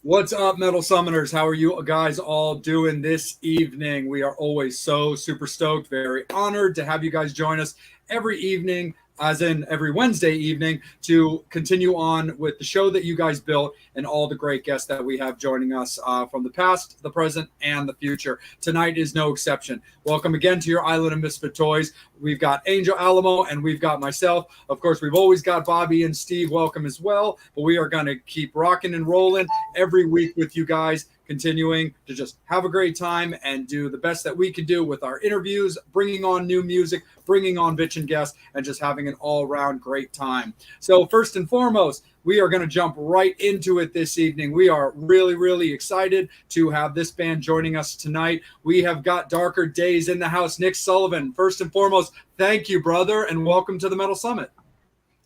What's up, Metal Summoners? How are you guys all doing this evening? We are always so super stoked, very honored to have you guys join us every evening, as in every Wednesday evening, to continue on with the show that you guys built and all the great guests that we have joining us from the past, the present, and the future. Tonight is no exception. Welcome again to your Island of Misfit Toys. We've got Angel Alamo and we've got myself. Of course, we've always got Bobby and Steve. Welcome as well. But we are going to keep rocking and rolling every week with you guys, continuing to just have a great time and do the best that we can do with our interviews, bringing on new music, bringing on bitchin' guests, and just having an all-around great time. So first and foremost, we are going to jump right into it this evening. We are really, really excited to have this band joining us tonight. We have got Darker Days in the house. Nick Sullivan, first and foremost, thank you, brother, and welcome to the Metal Summit.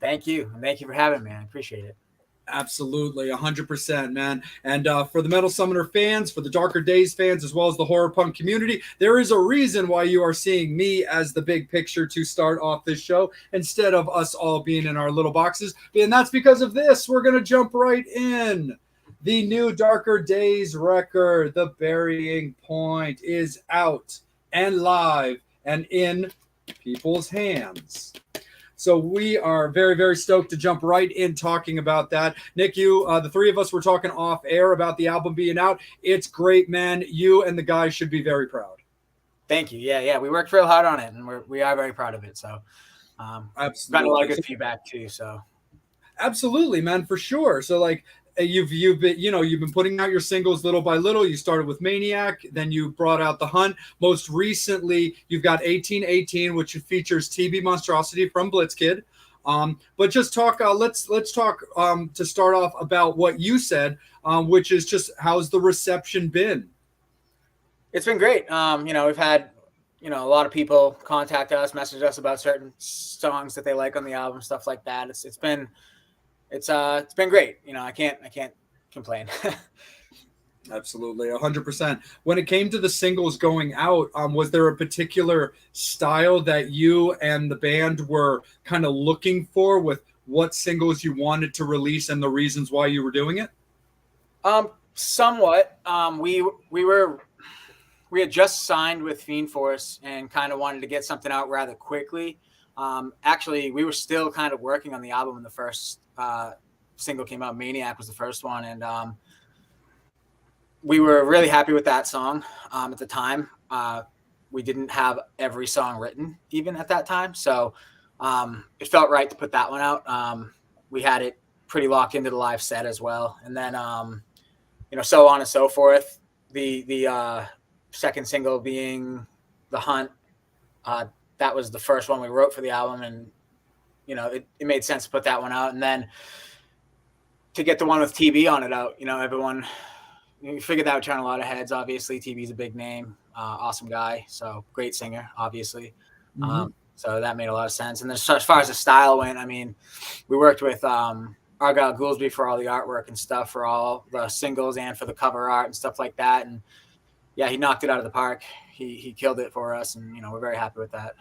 Thank you. Thank you for having me. I appreciate it. Absolutely, 100%, man. And for the Metal Summoner fans, for the Darker Days fans, as well as the horror punk community, there is a reason why you are seeing me as the big picture to start off this show instead of us all being in our little boxes. And that's because of this. We're going to jump right in. The new Darker Days record, The Burying Point, is out and live and in people's hands. So we are very, very stoked to jump right in talking about that. Nick, the three of us were talking off air about the album being out. It's great, man. You and the guys should be very proud. Thank you. Yeah. We worked real hard on it, and we are very proud of it. So absolutely. Got a lot of good feedback too. So absolutely, man, for sure. So like, you've been putting out your singles little by little. You started with Maniac, then you brought out The Hunt. Most recently, you've got 1818, which features TB Monstrosity from Blitzkid. But just talk. Let's talk to start off about what you said, which is just how's the reception been? It's been great. We've had a lot of people contact us, message us about certain songs that they like on the album, stuff like that. It's been great. I can't complain. Absolutely, 100%. When it came to the singles going out, was there a particular style that you and the band were kind of looking for with what singles you wanted to release and the reasons why you were doing it? Somewhat. We had just signed with Fiend Force and kind of wanted to get something out rather quickly. Actually, we were still kind of working on the album when the first single came out. Maniac was the first one, and we were really happy with that song at the time. We didn't have every song written even at that time, so it felt right to put that one out. We had it pretty locked into the live set as well, and then so on and so forth. The second single being The Hunt, that was the first one we wrote for the album, and it made sense to put that one out. And then to get the one with TB on it out, everyone, figured that would turn a lot of heads. Obviously, TB's a big name, awesome guy, so great singer, obviously. Mm-hmm. So that made a lot of sense. And then as far as the style went, we worked with Argyle Goolsby for all the artwork and stuff, for all the singles and for the cover art and stuff like that. And yeah, he knocked it out of the park. He killed it for us, and we're very happy with that.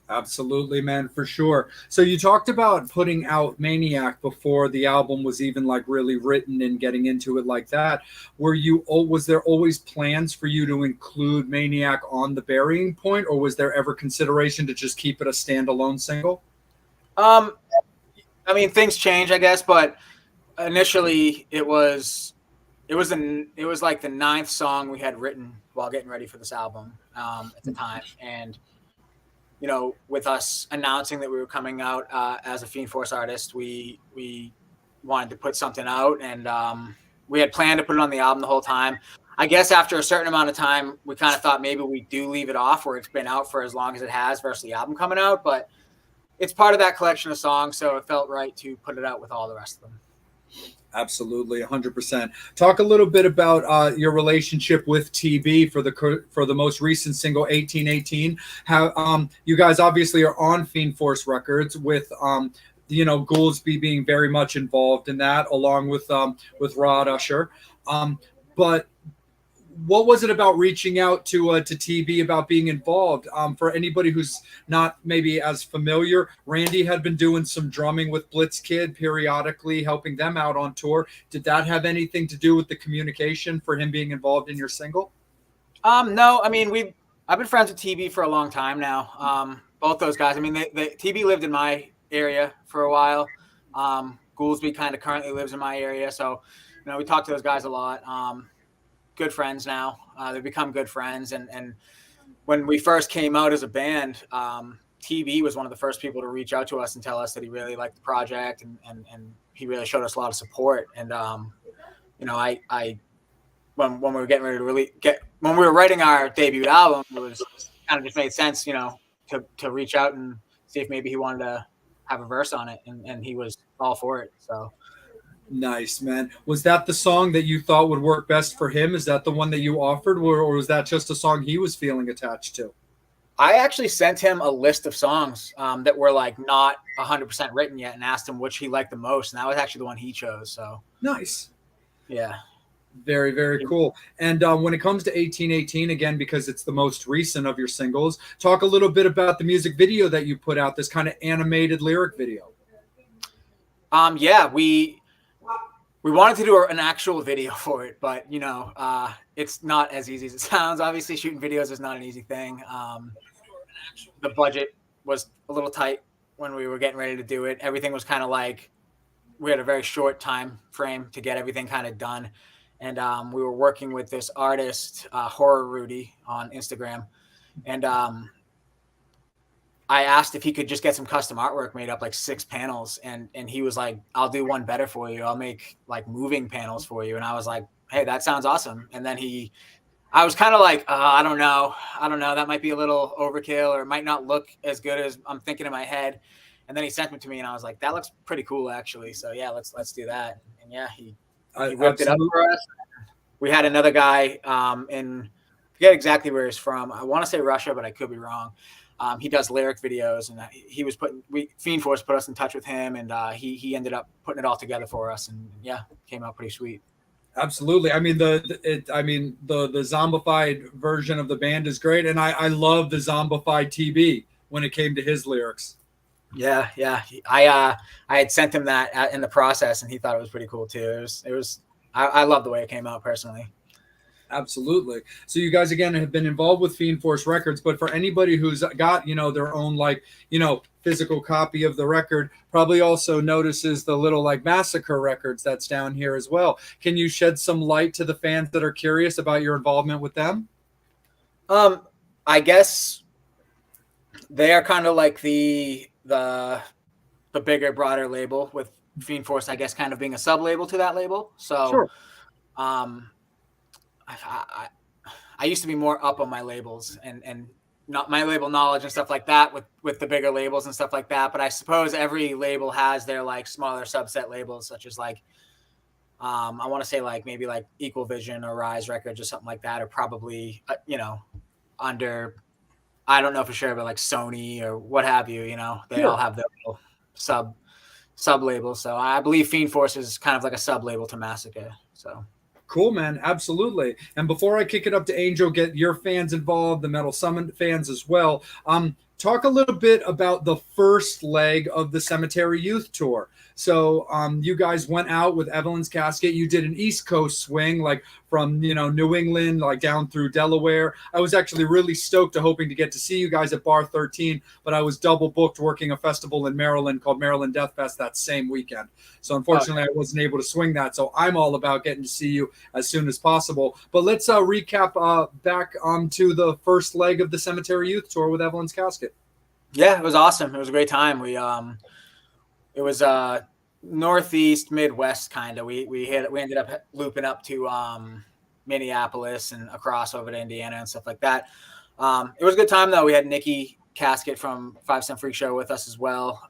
Absolutely, man, for sure. So you talked about putting out Maniac before the album was even like really written and getting into it like that. Was there always plans for you to include Maniac on The Burying Point, or was there ever consideration to just keep it a standalone single? Things change, I guess, but initially it was like the 9th song we had written while getting ready for this album at the time. And with us announcing that we were coming out as a Fiend Force artist, we wanted to put something out, and we had planned to put it on the album the whole time. I guess after a certain amount of time, we kind of thought maybe we do leave it off where it's been out for as long as it has versus the album coming out, but it's part of that collection of songs, so it felt right to put it out with all the rest of them. Absolutely, 100%. Talk a little bit about your relationship with TB for the most recent single, 1818. How you guys obviously are on Fiend Force Records with Goolsby being very much involved in that, along with Rod Usher. But what was it about reaching out to TB about being involved? For anybody who's not maybe as familiar, Randy had been doing some drumming with Blitz Kid periodically, helping them out on tour. Did that have anything to do with the communication for him being involved in your single? No, I mean I've been friends with TB for a long time now. Both those guys. I mean, TB lived in my area for a while. Gouldsby kind of currently lives in my area, so we talk to those guys a lot. Good friends now. They've become good friends. And when we first came out as a band, TB was one of the first people to reach out to us and tell us that he really liked the project, and he really showed us a lot of support. And I when we were getting ready to when we were writing our debut album, it was kind of just made sense, to reach out and see if maybe he wanted to have a verse on it, and he was all for it. So. Nice, man. Was that the song that you thought would work best for him? Is that the one that you offered, or was that just a song he was feeling attached to? I actually sent him a list of songs that were like not 100% written yet, and asked him which he liked the most, and that was actually the one he chose. So nice. Yeah. Very, very cool. And when it comes to 1818, again, because it's the most recent of your singles, talk a little bit about the music video that you put out, this kind of animated lyric video. Yeah, we wanted to do an actual video for it, but it's not as easy as it sounds. Obviously, shooting videos is not an easy thing. The budget was a little tight when we were getting ready to do it. Everything was kind of like we had a very short time frame to get everything kind of done, and we were working with this artist, Horror Rudy, on Instagram, and I asked if he could just get some custom artwork made up, like 6 panels. And he was like, I'll do one better for you. I'll make like moving panels for you. And I was like, hey, that sounds awesome. And then I was kind of like, I don't know. That might be a little overkill, or it might not look as good as I'm thinking in my head. And then he sent it to me, and I was like, that looks pretty cool, actually. So yeah, let's do that. And yeah, he whipped it up for us. We had another guy I forget exactly where he's from. I want to say Russia, but I could be wrong. He does lyric videos, and he was Fiend Force put us in touch with him, and he ended up putting it all together for us, and yeah, came out pretty sweet. Absolutely. I mean, the zombified version of the band is great, and I love the zombified TB when it came to his lyrics. Yeah. I had sent him that in the process, and he thought it was pretty cool too. I love the way it came out personally. Absolutely. So you guys, again, have been involved with Fiend Force Records, but for anybody who's got, their own, physical copy of the record, probably also notices the little, Massacre Records that's down here as well. Can you shed some light to the fans that are curious about your involvement with them? I guess they are kind of like the bigger, broader label, with Fiend Force, I guess, kind of being a sub-label to that label. So, sure. I used to be more up on my labels and not my label knowledge and stuff like that with the bigger labels and stuff like that. But I suppose every label has their smaller subset labels, such as I want to say maybe Equal Vision or Rise Records or something like that, or probably under, I don't know for sure, but Sony or what have you. They all have their little sub labels. So I believe Fiend Force is kind of like a sub label to Massacre. So. Cool, man. Absolutely. And before I kick it up to Angel, get your fans involved, the Metal Summit fans as well. Talk a little bit about the first leg of the Cemetery Youth Tour. So you guys went out with Evelyn's Casket. You did an East Coast swing, from, New England, down through Delaware. I was actually really stoked hoping to get to see you guys at Bar 13, but I was double booked working a festival in Maryland called Maryland Death Fest that same weekend. So unfortunately, I wasn't able to swing that. So I'm all about getting to see you as soon as possible. But let's recap back to the first leg of the Cemetery Youth Tour with Evelyn's Casket. Yeah, it was awesome. It was a great time. It was northeast, midwest kind of. We ended up looping up to Minneapolis and across over to Indiana and stuff like that. It was a good time though. We had Nikki Casket from 5 Cent Freak Show with us as well,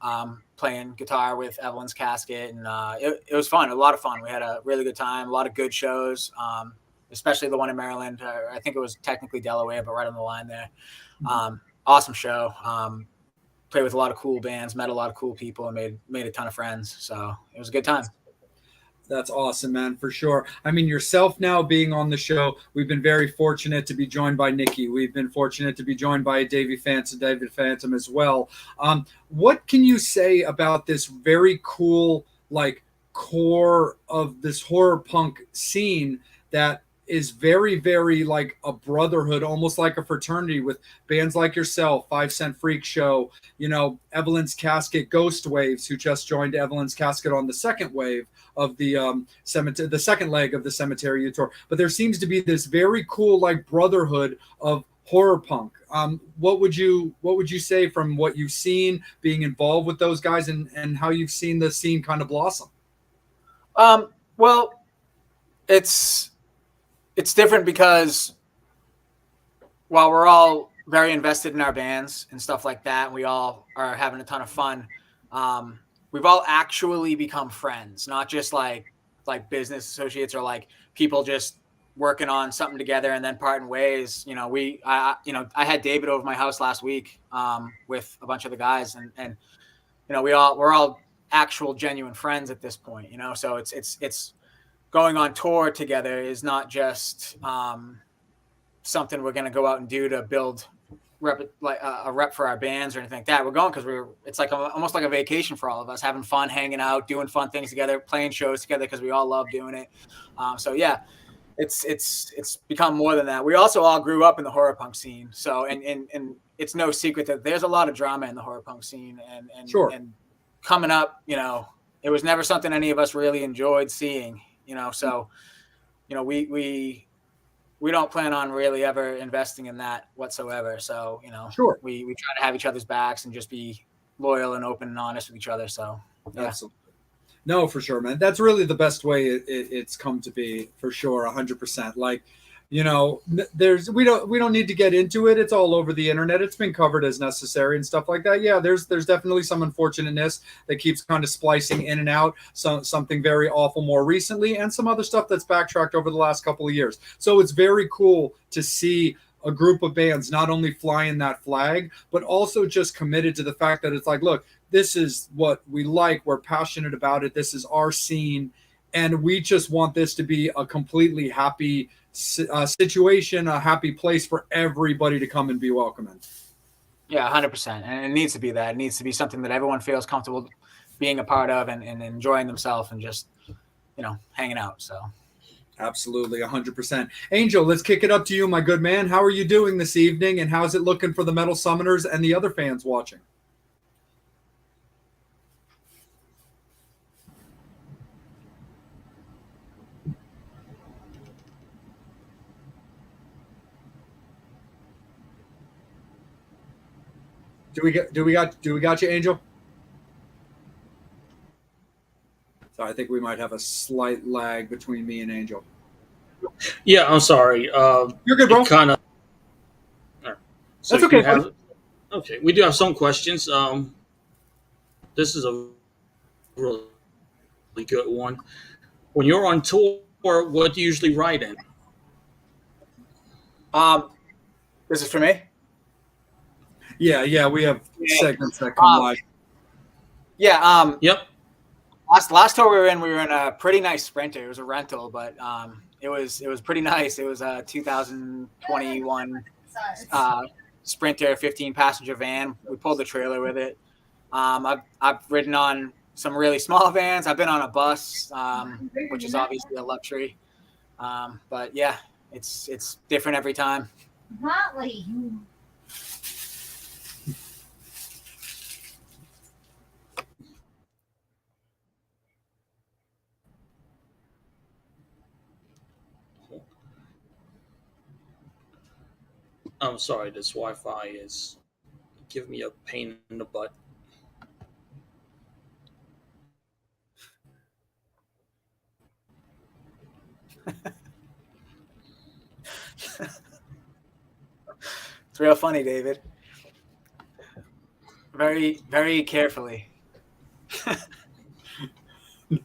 playing guitar with Evelyn's Casket, and it was fun. A lot of fun. We had a really good time. A lot of good shows, especially the one in Maryland. I think it was technically Delaware, but right on the line there. Awesome show. Played with a lot of cool bands, met a lot of cool people, and made a ton of friends. So it was a good time. That's awesome, man, for sure. I mean, yourself now being on the show, we've been very fortunate to be joined by Nikki. We've been fortunate to be joined by David Phantom as well. What can you say about this very cool, like, core of this horror punk scene that is very, very like a brotherhood, almost like a fraternity with bands like yourself, 5 Cent Freak Show, Evelyn's Casket, Ghost Waves, who just joined Evelyn's Casket on the second wave of the cemetery, the second leg of the Cemetery tour. But there seems to be this very cool like brotherhood of horror punk. What would you say from what you've seen being involved with those guys and how you've seen the scene kind of blossom? Well, it's different because while we're all very invested in our bands and stuff like that, and we all are having a ton of fun, we've all actually become friends, not just like business associates or like people just working on something together and then parting ways. I had David over my house last week with a bunch of the guys, and we're all actual genuine friends at this point. So it's going on tour together is not just something we're going to go out and do to build a rep for our bands or anything like that. We're going because it's like almost like a vacation for all of us, having fun, hanging out, doing fun things together, playing shows together because we all love doing it. So yeah, it's become more than that. We also all grew up in the horror punk scene. So, and it's no secret that there's a lot of drama in the horror punk scene and sure. And coming up, it was never something any of us really enjoyed seeing, so, we don't plan on really ever investing in that whatsoever. So, sure. We try to have each other's backs and just be loyal and open and honest with each other. So, yeah. Absolutely. No, for sure, man. That's really the best way it's come to be, for sure. 100%. Like, we don't need to get into it. It's all over the internet. It's been covered as necessary and stuff like that. Yeah, there's definitely some unfortunateness that keeps kind of splicing in and out. Something very awful more recently, and some other stuff that's backtracked over the last couple of years. So it's very cool to see a group of bands not only flying that flag, but also just committed to the fact that it's like, look, this is what we like. We're passionate about it. This is our scene. And we just want this to be a completely happy situation, a happy place for everybody to come and be welcome in. Yeah, 100%. And it needs to be that. It needs to be something that everyone feels comfortable being a part of and enjoying themselves and just, hanging out. So. Absolutely, 100%. Angel, let's kick it up to you, my good man. How are you doing this evening, and how's it looking for the Metal Summoners and the other fans watching? Do we got you, Angel? So I think we might have a slight lag between me and Angel. Yeah, I'm sorry. You're good, bro. Kind of. So that's okay. Okay, we do have some questions. This is a really good one. When you're on tour, what do you usually write in? This is for me? Yeah, we have segments that come live. Yeah. Yep. Last tour we were in a pretty nice Sprinter. It was a rental, but it was pretty nice. It was a 2021 Sprinter 15-passenger van. We pulled the trailer with it. I've ridden on some really small vans. I've been on a bus, which is obviously a luxury. But yeah, it's different every time. Motley. I'm sorry, this Wi-Fi is giving me a pain in the butt. It's real funny, David. Very, very carefully.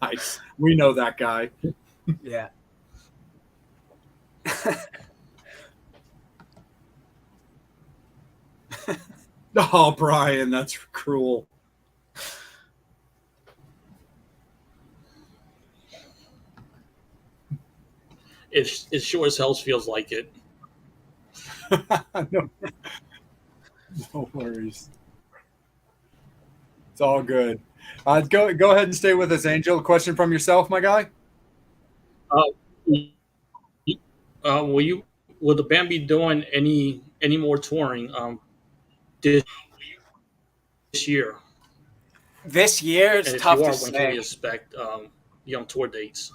Nice. We know that guy. Yeah. Oh, Brian, that's cruel. It sure as hell feels like it. no, no worries. It's all good. Go ahead and stay with us, Angel. A question from yourself, my guy. Uh, will the band be doing any more touring this year? This year And it's if you tough to are, when can we say. expect tour dates?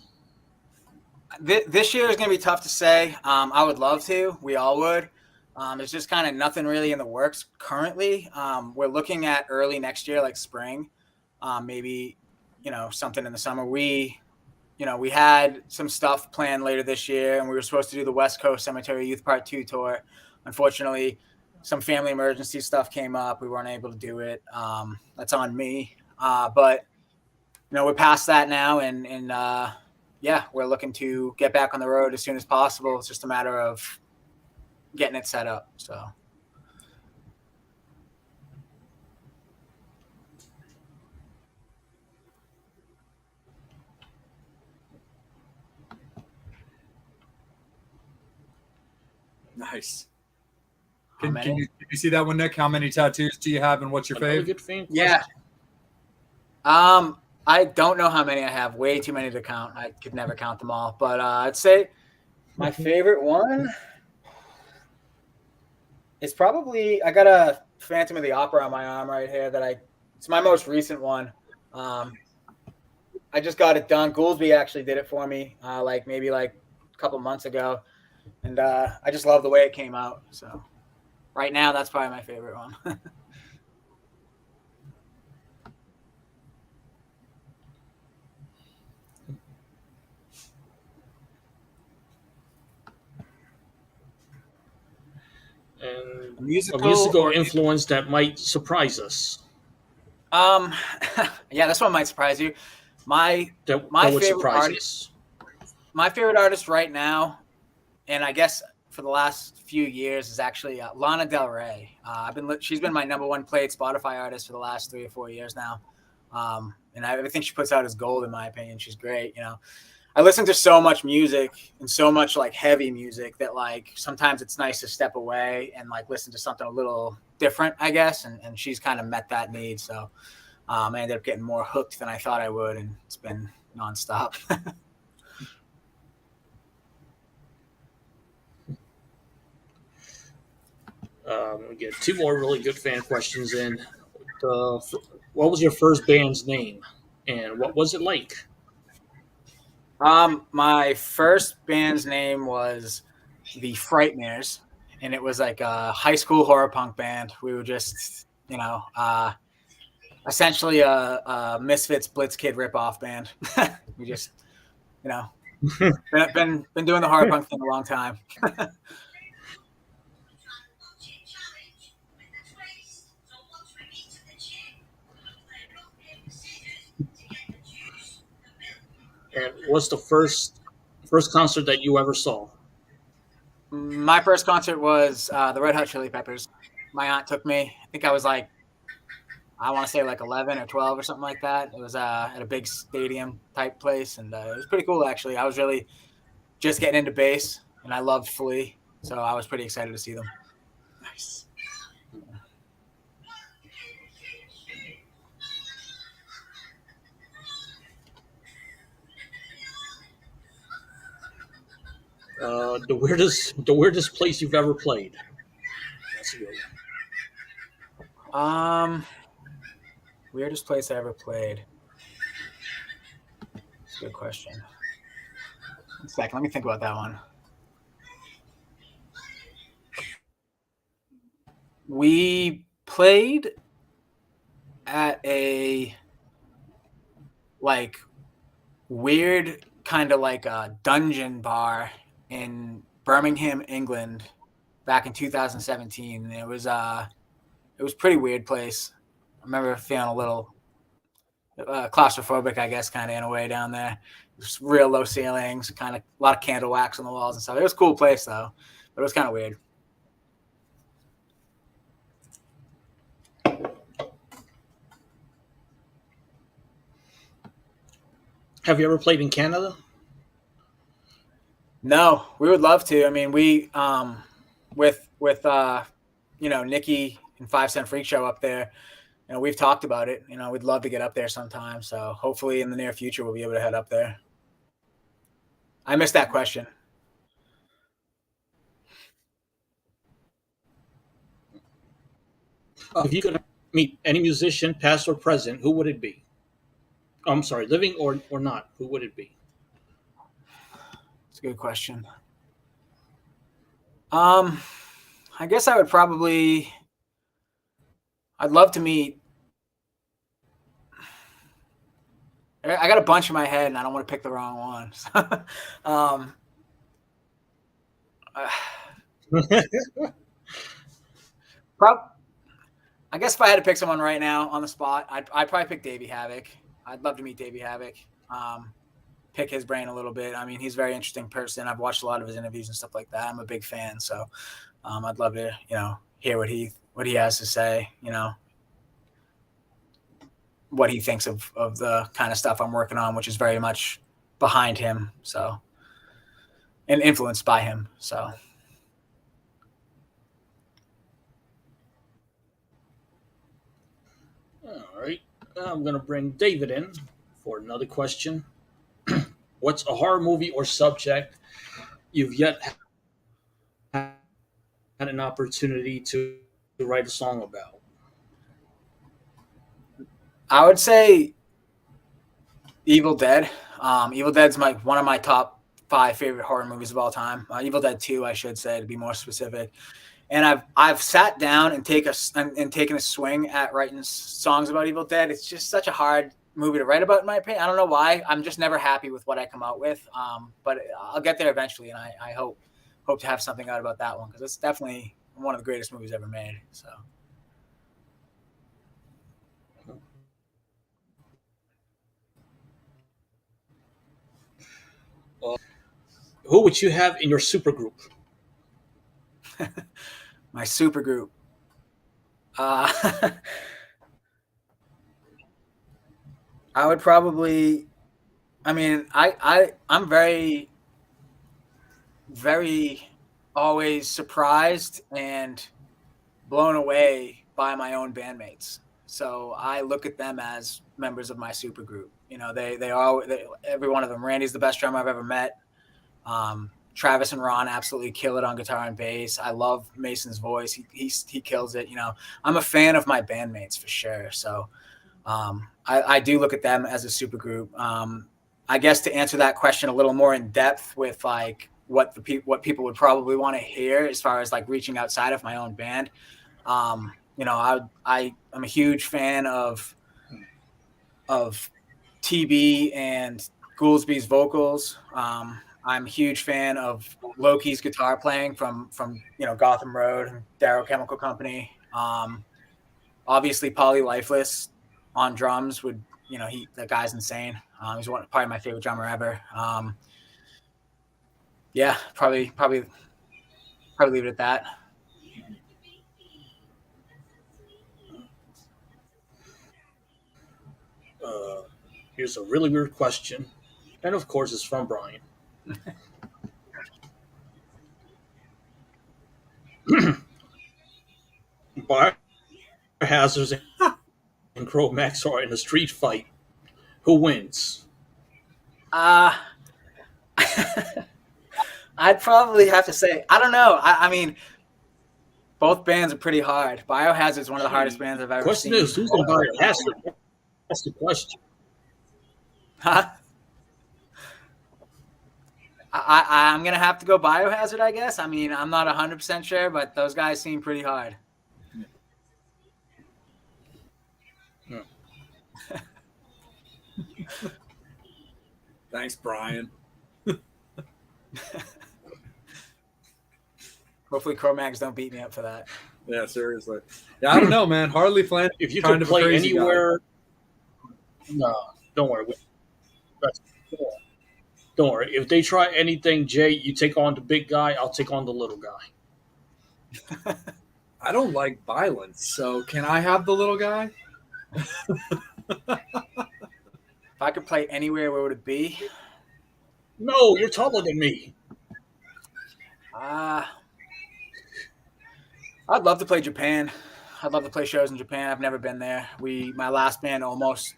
This year is going to be tough to say. I would love to. We all would. It's just kind of nothing really in the works currently. We're looking at early next year, like spring, maybe, something in the summer. We had some stuff planned later this year, and we were supposed to do the West Coast Cemetery Youth Part 2 tour. Unfortunately, some family emergency stuff came up. We weren't able to do it. That's on me. But we're past that now, and yeah, we're looking to get back on the road as soon as possible. It's just a matter of getting it set up. So. Nice. Can you see that one, Nick? How many tattoos do you have, and what's your favorite? Good fan Yeah. I don't know how many I have. Way too many to count. I could never count them all. But I'd say my favorite one is probably, I got a Phantom of the Opera on my arm right here it's my most recent one. I just got it done. Gouldsby actually did it for me maybe a couple months ago. And I just love the way it came out. So right now, that's probably my favorite one. And a musical influence that might surprise us. Yeah, this one might surprise you. My favorite artist right now, and I guess for the last few years, is actually Lana Del Rey. She's been my number one played Spotify artist for the last 3 or 4 years now. And everything she puts out is gold, in my opinion. She's great. I listen to so much music and so much heavy music that sometimes it's nice to step away and listen to something a little different, I guess. And she's kind of met that need. So I ended up getting more hooked than I thought I would, and it's been nonstop. We get 2 more really good fan questions in. What was your first band's name, and what was it like? My first band's name was the Frighteners, and it was a high school horror punk band. We were just, essentially a Misfits Blitzkid ripoff band. We just, been doing the horror punk thing a long time. And what's the first concert that you ever saw? My first concert was the Red Hot Chili Peppers. My aunt took me. I think I was I want to say 11 or 12 or something like that. It was at a big stadium type place, and it was pretty cool, actually. I was really just getting into bass, and I loved Flea, so I was pretty excited to see them. Nice. The weirdest place you've ever played. That's a good one. Weirdest place I ever played. That's a good question. 1 second, let me think about that one. We played at a weird kind of a dungeon bar in Birmingham, England, back in 2017. It was a pretty weird place. I remember feeling a little claustrophobic, I guess, kind of in a way down there. Just real low ceilings, kind of a lot of candle wax on the walls and stuff. It was a cool place though, but it was kind of weird. Have you ever played in Canada? No, we would love to. I mean, we with Nikki and 5 Cent Freak Show up there. We've talked about it. We'd love to get up there sometime. So hopefully in the near future we'll be able to head up there. I missed that question. If you could meet any musician, past or present, who would it be? I'm sorry, living or not, who would it be? It's a good question. I guess I would probably. I'd love to meet. I got a bunch in my head, and I don't want to pick the wrong one. I guess if I had to pick someone right now on the spot, I'd probably pick Davey Havoc. I'd love to meet Davey Havoc. Pick his brain a little bit. I mean, he's a very interesting person. I've watched a lot of his interviews and stuff like that. I'm a big fan, so I'd love to, hear what he has to say. What he thinks of the kind of stuff I'm working on, which is very much behind him, so, and influenced by him. So. All right. I'm going to bring David in for another question. What's a horror movie or subject you've yet had an opportunity to write a song about? I would say Evil Dead. Evil Dead's one of my top 5 favorite horror movies of all time. Evil Dead 2, I should say, to be more specific. And I've sat down and taken a swing at writing songs about Evil Dead. It's just such a hard movie to write about, in my opinion. I don't know why. I'm just never happy with what I come out with. But I'll get there eventually, and I hope to have something out about that one, because it's definitely one of the greatest movies ever made. So. Who would you have in your supergroup? My supergroup. I would probably. I mean, I'm very, very always surprised and blown away by my own bandmates. So I look at them as members of my supergroup. Every one of them. Randy's the best drummer I've ever met. Travis and Ron absolutely kill it on guitar and bass. I love Mason's voice. He kills it. I'm a fan of my bandmates for sure. So I do look at them as a supergroup. I guess to answer that question a little more in depth with like what people would probably want to hear as far as like reaching outside of my own band. I'm a huge fan of TB and Goolsby's vocals. I'm a huge fan of Loki's guitar playing from Gotham Road and Darrow Chemical Company. Obviously, Polly Lifeless on drums that guy's insane. He's probably my favorite drummer ever. Yeah, probably leave it at that. Here's a really weird question, and of course, it's from Brian. Biohazards and Cro-Max are in a street fight. Who wins? I'd probably have to say, I don't know. I mean, both bands are pretty hard. Biohazard is one of the hardest bands I've ever Question seen. is, who's going to Biohazard? That's the question. Huh? I'm going to have to go Biohazard, I guess. I mean, I'm not 100% sure, but those guys seem pretty hard. Yeah. Thanks, Brian. Hopefully Cro-Max don't beat me up for that. Yeah, seriously. Yeah, I don't know, man. Harley Flanagan. If you could play anywhere, no, don't worry. Don't worry. If they try anything, Jay, you take on the big guy. I'll take on the little guy. I don't like violence, so can I have the little guy? If I could play anywhere, where would it be? No, you're taller than me. I'd love to play Japan. I'd love to play shows in Japan. I've never been there. My last band almost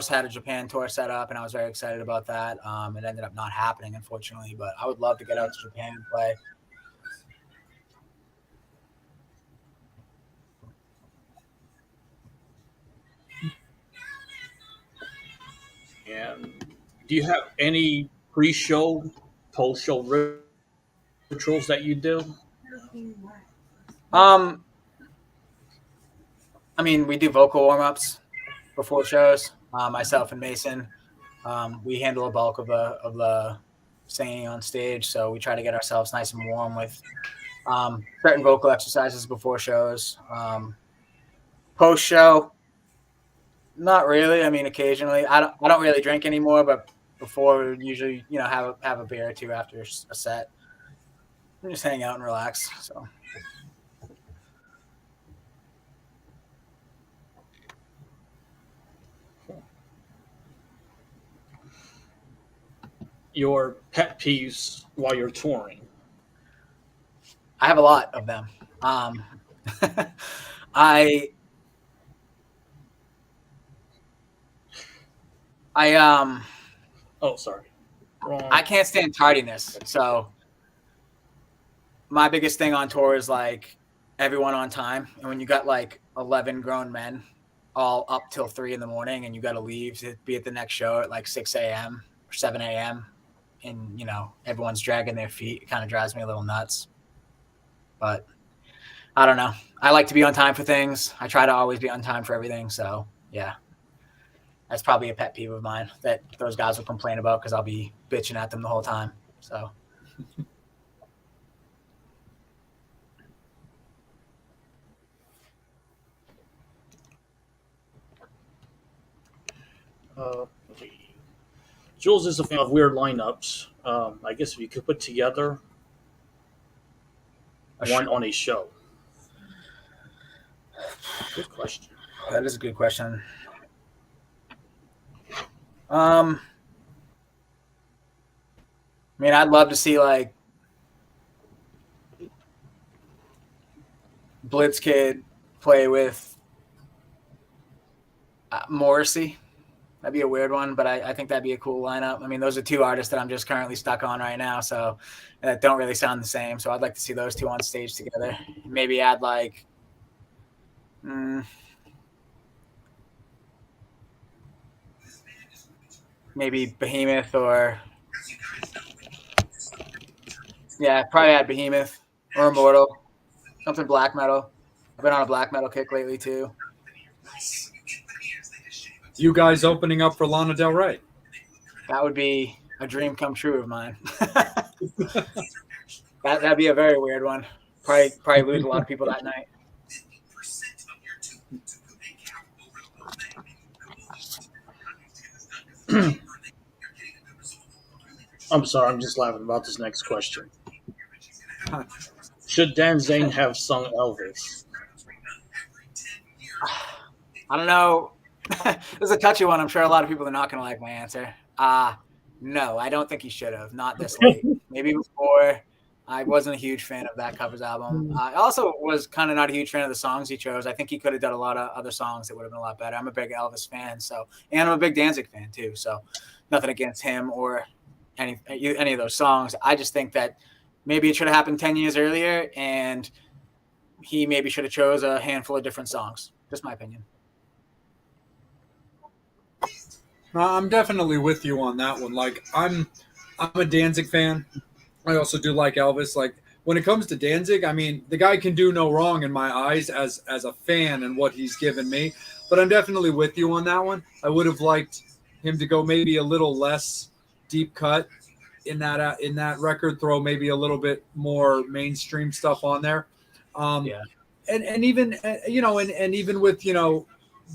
had a Japan tour set up, and I was very excited about that. It ended up not happening, unfortunately, but I would love to get out to Japan and play. And do you have any pre-show, post-show rituals that you do? I mean, we do vocal warm-ups before shows. Myself and Mason, we handle a bulk of the singing on stage, so we try to get ourselves nice and warm with certain vocal exercises before shows. Post-show, not really. I mean, occasionally. I don't really drink anymore, but before, usually, have a beer or two after a set. And just hang out and relax. So. Your pet peeves while you're touring? I have a lot of them. I Oh, sorry. Wrong. I can't stand tardiness. So my biggest thing on tour is like everyone on time. And when you got like 11 grown men all up till 3 a.m. and you got to leave to be at the next show at like 6 a.m. or 7 a.m. and everyone's dragging their feet, it kind of drives me a little nuts. But I don't know. I like to be on time for things. I try to always be on time for everything. So yeah, that's probably a pet peeve of mine that those guys will complain about because I'll be bitching at them the whole time. So. Jules is a fan of weird lineups. I guess if you could put together one on a show. Good question. That is a good question. I mean, I'd love to see like Blitzkid play with Morrissey. That'd be a weird one, but I think that'd be a cool lineup. I mean, those are two artists that I'm just currently stuck on right now, so that don't really sound the same. So I'd like to see those two on stage together. Maybe add like maybe Behemoth or probably add Behemoth or Immortal. Something black metal. I've been on a black metal kick lately too. You guys opening up for Lana Del Rey? That would be a dream come true of mine. That'd be a very weird one. Probably lose a lot of people that night. I'm sorry, I'm just laughing about this next question. Should Dan Zane have sung Elvis? I don't know. This is a touchy one. I'm sure a lot of people are not going to like my answer. No, I don't think he should have. Not this late. Maybe before. I wasn't a huge fan of that covers album. I also was kind of not a huge fan of the songs he chose. I think he could have done a lot of other songs that would have been a lot better. I'm a big Elvis fan, and I'm a big Danzig fan too. So nothing against him or any of those songs. I just think that maybe it should have happened 10 years earlier, and he maybe should have chose a handful of different songs. Just my opinion. I'm definitely with you on that one. Like I'm a Danzig fan. I also do like Elvis. Like when it comes to Danzig, I mean, the guy can do no wrong in my eyes as a fan and what he's given me. But I'm definitely with you on that one. I would have liked him to go maybe a little less deep cut in that record. Throw maybe a little bit more mainstream stuff on there. And even and even with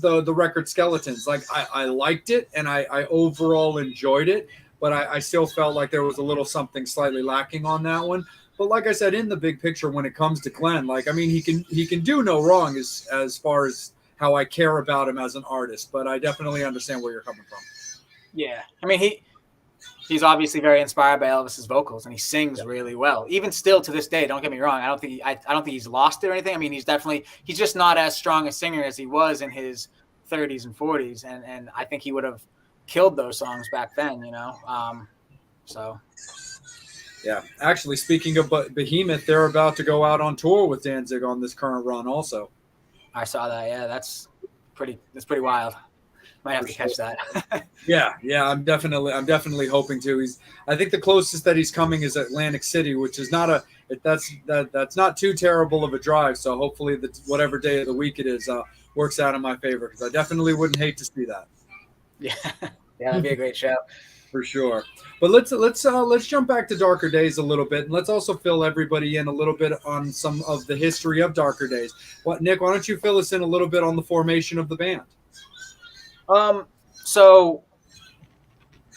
the record Skeletons, like I liked it and I overall enjoyed it, but I still felt like there was a little something slightly lacking on that one. But like I said, in the big picture, when it comes to Glenn, like I mean, he can do no wrong as far as how I care about him as an artist. But I definitely understand where you're coming from. Yeah, I mean he's obviously very inspired by Elvis's vocals, and he sings really well. Even still to this day, don't get me wrong. I don't think he's lost it or anything. I mean, he's just not as strong a singer as he was in his 30s and 40s, and I think he would have killed those songs back then. So. Yeah, actually, speaking of Behemoth, they're about to go out on tour with Danzig on this current run. Also, I saw that. Yeah, that's pretty wild. Might have to catch that. yeah. I'm definitely hoping to. I think the closest that he's coming is Atlantic City, which is that's not too terrible of a drive. So hopefully, whatever day of the week it is, works out in my favor, because I definitely wouldn't hate to see that. Yeah, that'd be a great show. For sure. But let's jump back to Darker Days a little bit, and let's also fill everybody in a little bit on some of the history of Darker Days. Nick, why don't you fill us in a little bit on the formation of the band? So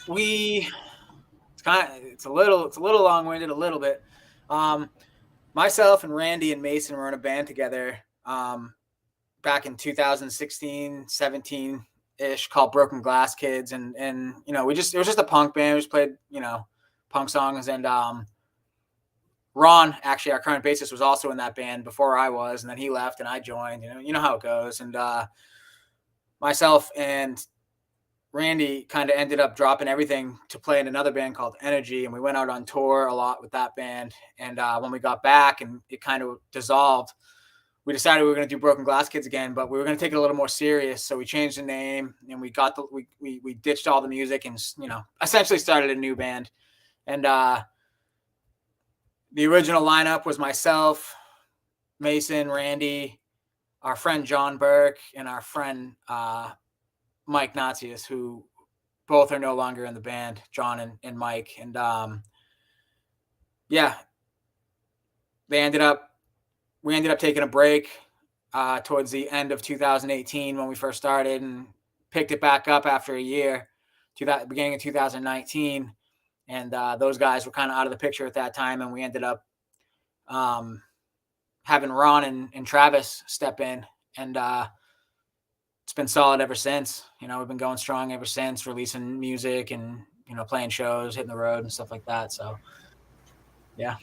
it's a little long-winded, a little bit. Myself and Randy and Mason were in a band together back in 2016, 17 ish, called Broken Glass Kids, and it was just a punk band. We just played punk songs, and Ron, actually our current bassist, was also in that band before I was, and then he left and I joined. You know how it goes. And myself and Randy kind of ended up dropping everything to play in another band called Energy, and we went out on tour a lot with that band. And when we got back and it kind of dissolved, we decided we were going to do Broken Glass Kids again, but we were going to take it a little more serious. So we changed the name, and we ditched all the music, and essentially started a new band. And the original lineup was myself, Mason, Randy, our friend John Burke, and our friend Mike Nazius, who both are no longer in the band, John and Mike. And we ended up taking a break towards the end of 2018 when we first started, and picked it back up after a year, beginning of 2019. And those guys were kind of out of the picture at that time, and we ended up having Ron and Travis step in, and it's been solid ever since. We've been going strong ever since, releasing music and playing shows, hitting the road and stuff like that. So yeah.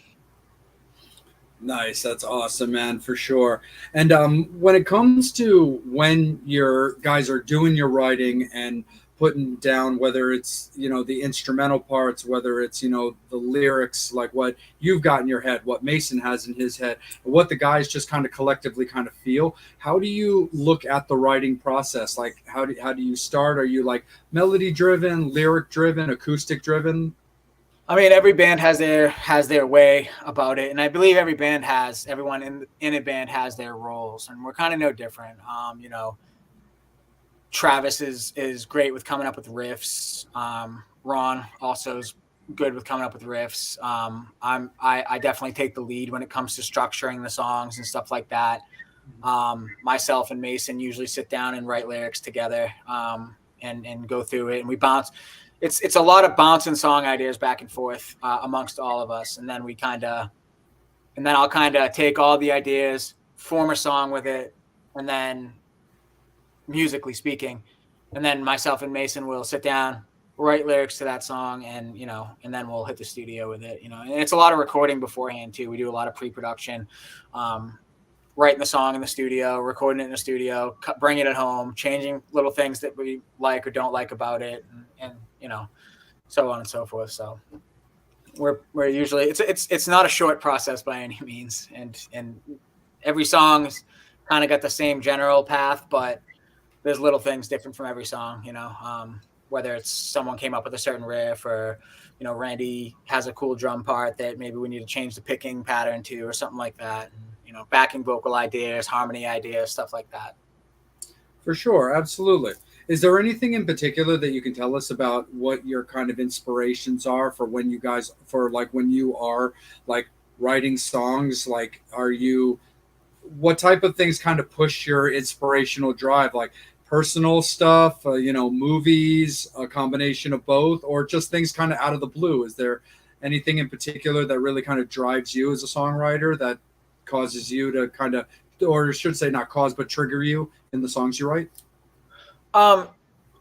Nice. That's awesome, man, for sure. And when it comes to when your guys are doing your writing and putting down, whether it's, the instrumental parts, whether it's, the lyrics, like what you've got in your head, what Mason has in his head, what the guys just kind of collectively kind of feel, how do you look at the writing process? Like, how do you start? Are you like melody driven, lyric driven, acoustic driven? I mean, every band has their way about it, and I believe everyone in a band has their roles, and we're kind of no different. Travis is great with coming up with riffs. Ron also is good with coming up with riffs. I definitely take the lead when it comes to structuring the songs and stuff like that. Myself and Mason usually sit down and write lyrics together and go through it, and we bounce. It's a lot of bouncing song ideas back and forth amongst all of us, and then I'll kind of take all the ideas, form a song with it, and then musically speaking, and then myself and Mason will sit down, write lyrics to that song, and then we'll hit the studio with it. And it's a lot of recording beforehand too. We do a lot of pre-production, writing the song in the studio, recording it in the studio, bringing it home, changing little things that we like or don't like about it, and so on and so forth. So we're usually it's not a short process by any means, and every song's kind of got the same general path, but there's little things different from every song. Whether it's someone came up with a certain riff, or Randy has a cool drum part that maybe we need to change the picking pattern to, or something like that. And, backing vocal ideas, harmony ideas, stuff like that. For sure, absolutely. Is there anything in particular that you can tell us about what your kind of inspirations are for when you are like writing songs? Like, what type of things kind of push your inspirational drive? Like personal stuff, movies, a combination of both, or just things kind of out of the blue? Is there anything in particular that really kind of drives you as a songwriter, that causes you to kind of, or I should say not cause, but trigger you in the songs you write? I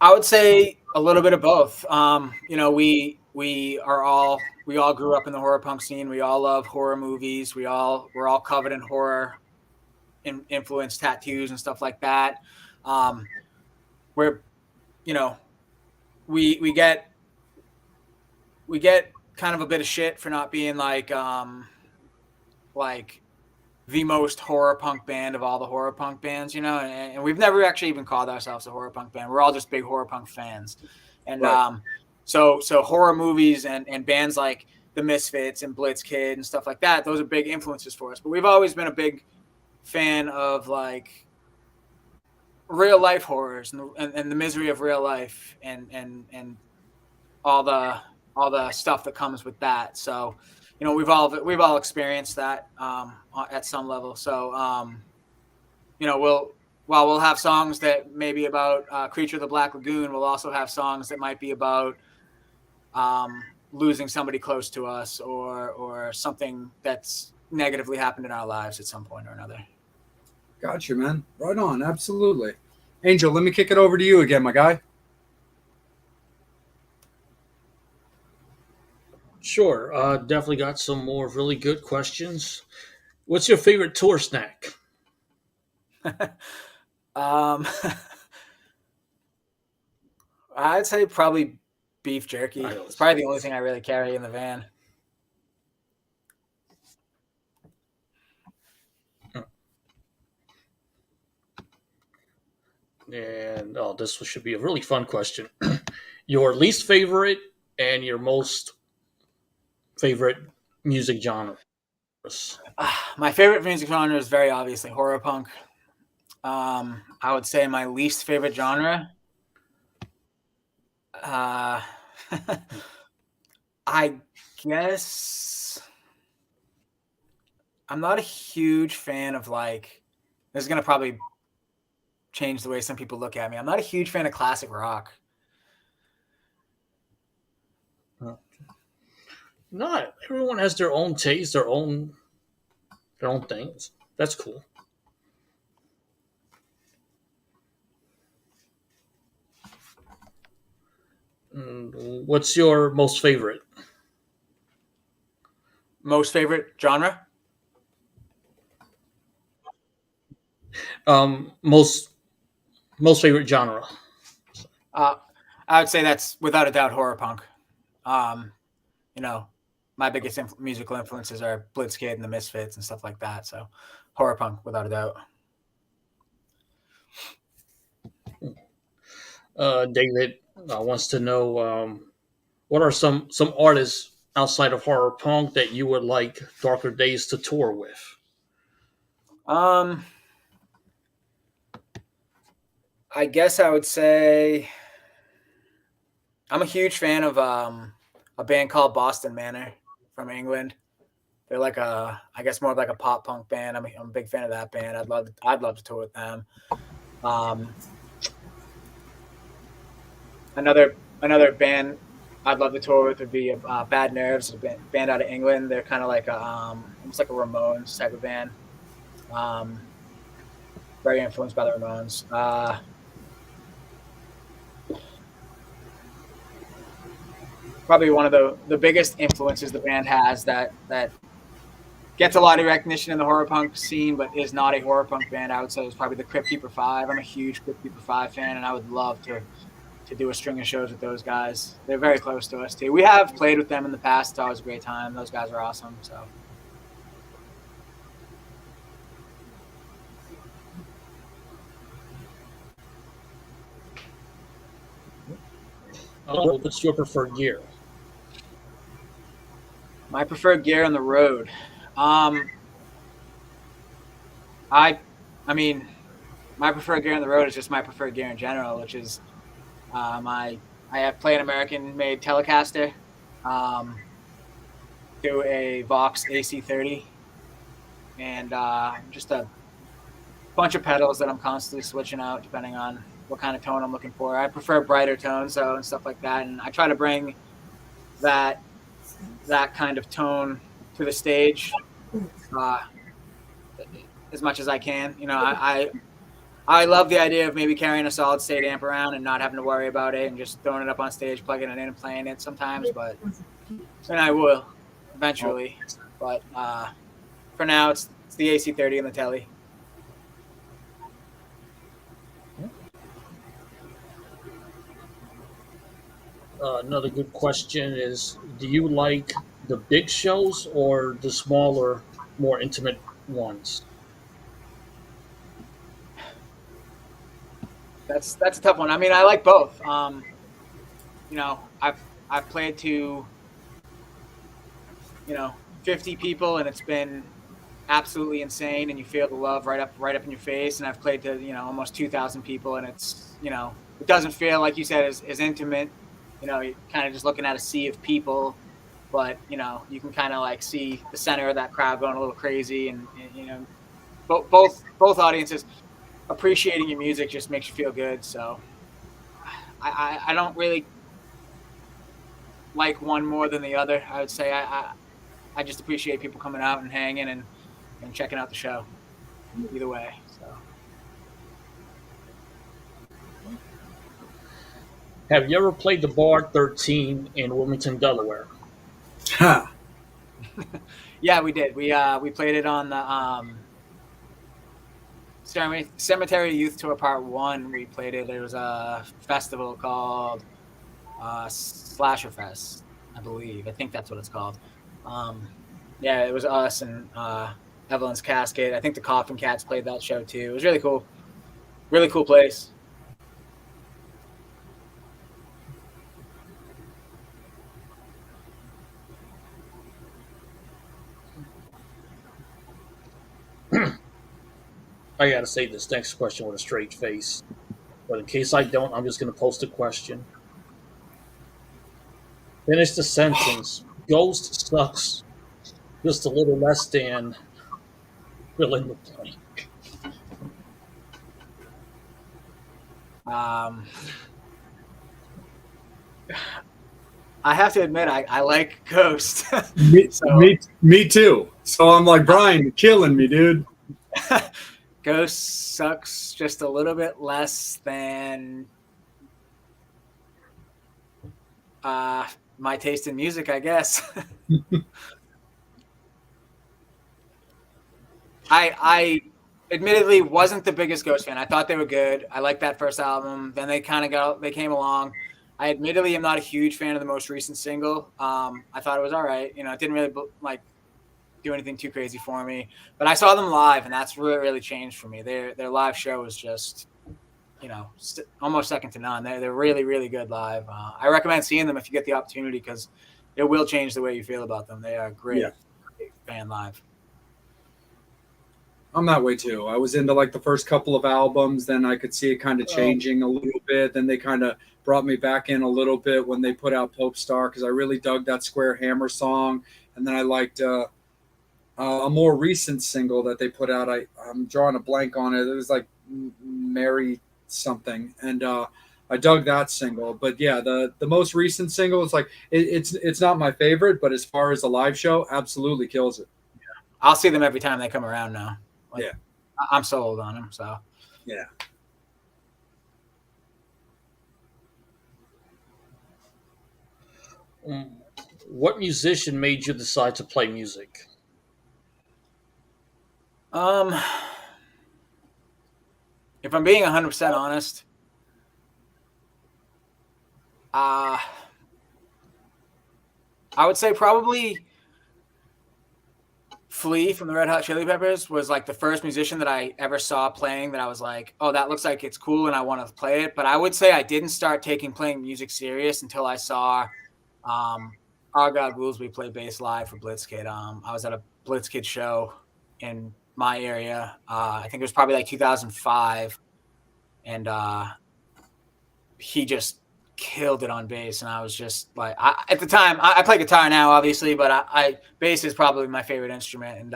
would say a little bit of both. we all grew up in the horror punk scene. We all love horror movies. We're all covered in horror influenced tattoos and stuff like that. We're, you know, we get kind of a bit of shit for not being like the most horror punk band of all the horror punk bands, and we've never actually even called ourselves a horror punk band. We're all just big horror punk fans. And Right. so horror movies and bands like the Misfits and Blitzkid and stuff like that, those are big influences for us. But we've always been a big fan of like real life horrors and the misery of real life and all the stuff that comes with that. So, we've all experienced that at some level. So, we'll have songs that may be about Creature of the Black Lagoon. We'll also have songs that might be about losing somebody close to us or something that's negatively happened in our lives at some point or another. Gotcha, man. Right on. Absolutely. Angel, let me kick it over to you again, my guy. Sure. Definitely got some more really good questions. What's your favorite tour snack? I'd say probably beef jerky. It's probably the only thing I really carry in the van. And this should be a really fun question. Your least favorite and your most favorite music genres? My favorite music genre is very obviously horror punk. I would say my least favorite genre. I guess I'm not a huge fan of like. This is gonna probably change the way some people look at me. I'm not a huge fan of classic rock. Not everyone has their own taste, their own things. That's cool. What's your most favorite? Most favorite genre? Most favorite genre. I would say that's without a doubt horror punk. My biggest musical influences are Blitzkid and the Misfits and stuff like that. So horror punk without a doubt. David wants to know what are some artists outside of horror punk that you would like Darker Days to tour with? I guess I would say I'm a huge fan of a band called Boston Manor from England. They're like I guess more of like a pop punk band. I'm a big fan of that band. I'd love to tour with them. Another band I'd love to tour with would be Bad Nerves, a band out of England. They're kind of like almost like a Ramones type of band. Very influenced by the Ramones. Probably one of the biggest influences the band has that gets a lot of recognition in the horror punk scene, but is not a horror punk band. I would say is probably the Crypt Keeper 5. I'm a huge Crypt Keeper 5 fan, and I would love to do a string of shows with those guys. They're very close to us too. We have played with them in the past. It's always a great time. Those guys are awesome. So. What's your preferred gear? My preferred gear on the road. I mean, my preferred gear on the road is just my preferred gear in general, which is I play an American-made Telecaster, do a Vox AC30, and just a bunch of pedals that I'm constantly switching out depending on what kind of tone I'm looking for. I prefer brighter tones and stuff like that, and I try to bring that kind of tone to the stage as much as I can. I I love the idea of maybe carrying a solid state amp around and not having to worry about it and just throwing it up on stage, plugging it in and playing it sometimes. But and I will eventually. But for now, it's the AC30 and the telly. Another good question is: do you like the big shows or the smaller, more intimate ones? That's a tough one. I mean, I like both. I've played to 50 people, and it's been absolutely insane, and you feel the love right up in your face. And I've played to almost 2,000 people, and it's it doesn't feel like you said as intimate. You're kind of just looking at a sea of people, but you can kind of like see the center of that crowd going a little crazy, and both audiences appreciating your music just makes you feel good. So I don't really like one more than the other. I would say I just appreciate people coming out and hanging and checking out the show. Either way, so. Have you ever played the Bar 13 in Wilmington, Delaware? Ha. Yeah, we did. We played it on the Cemetery Youth Tour Part 1. We played it. It was a festival called Slasher Fest, I believe. I think that's what it's called. Yeah, it was us and Evelyn's Casket. I think the Coffin Cats played that show too. It was really cool. Really cool place. I gotta say this next question with a straight face. But in case I don't, I'm just gonna post a question. Finish the sentence. Ghost sucks just a little less than fill in the blank. I have to admit, I like Ghost. Me too. So I'm like, Brian, you're killing me, dude. Ghost sucks just a little bit less than my taste in music, I guess. I admittedly wasn't the biggest Ghost fan. I thought they were good. I liked that first album. Then they came along. I admittedly am not a huge fan of the most recent single. I thought it was all right. It didn't really do anything too crazy for me. But I saw them live, and that's really changed for me. Their live show was just almost second to none. They're really, really good live. I recommend seeing them if you get the opportunity because it will change the way you feel about them. They are great band live. I'm that way too. I was into like the first couple of albums, then I could see it kind of changing a little bit. Then they kind of brought me back in a little bit when they put out Pope Star because I really dug that Square Hammer song. And then I liked a more recent single that they put out. I'm drawing a blank on it. It was like Mary something, and I dug that single. But yeah, the most recent single is like it's not my favorite, but as far as a live show, absolutely kills it. I'll see them every time they come around now. Yeah, I'm sold on them. So yeah. What musician made you decide to play music? If I'm being 100% honest, I would say probably Flea from the Red Hot Chili Peppers was like the first musician that I ever saw playing that I was like, oh, that looks like it's cool and I want to play it. But I would say I didn't start playing music serious until I saw Argyle Goolsby play bass live for Blitzkid. I was at a Blitzkid show in my area. I think it was probably like 2005. And he just killed it on bass, and I was just like, at the time, I play guitar now, obviously, but bass is probably my favorite instrument,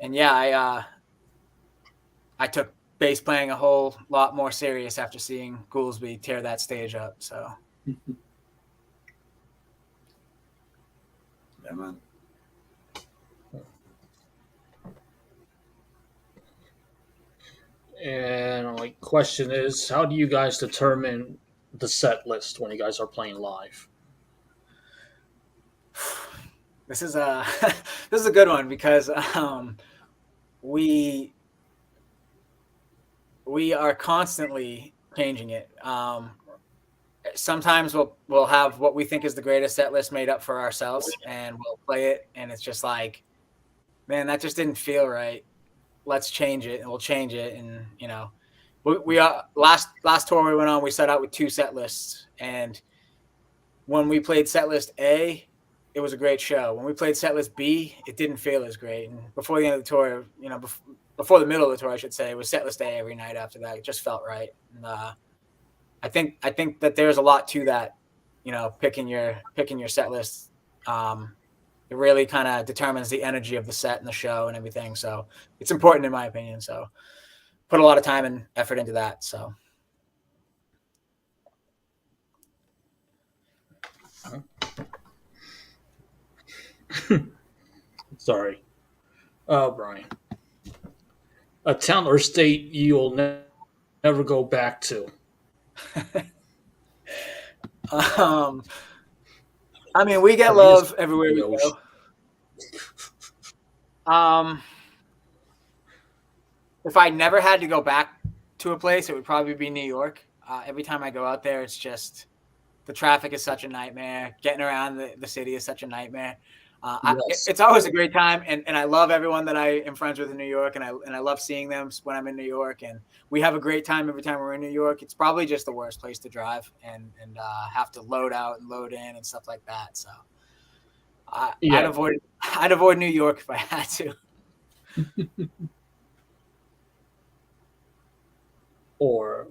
and yeah, I took bass playing a whole lot more serious after seeing Goolsby tear that stage up. So, Yeah, man. And my question is, how do you guys determine the set list when you guys are playing live? This is a this is a good one because we we are constantly changing it. Sometimes we'll have what we think is the greatest set list made up for ourselves, and we'll play it, and it's just like, man, that just didn't feel right. Let's change it, and we'll change it. And we last tour we went on, we set out with 2 set lists, and when we played set list A, it was a great show. When we played set list B, it didn't feel as great. And before the end of the tour, before the middle of the tour, I should say, it was set list A every night after that. It just felt right. And I think that there's a lot to that, picking your set list. It really kind of determines the energy of the set and the show and everything. So it's important in my opinion. So put a lot of time and effort into that. So. Sorry. Brian. A town or state you'll never go back to. I mean, we get love everywhere we go. If I never had to go back to a place, it would probably be New York. Every time I go out there, it's just the traffic is such a nightmare. Getting around the city is such a nightmare. Yes. It's always a great time, and I love everyone that I am friends with in New York, and I love seeing them when I'm in New York, and we have a great time every time we're in New York. It's probably just the worst place to drive and have to load out and load in and stuff like that. So I'd avoid New York if I had to. or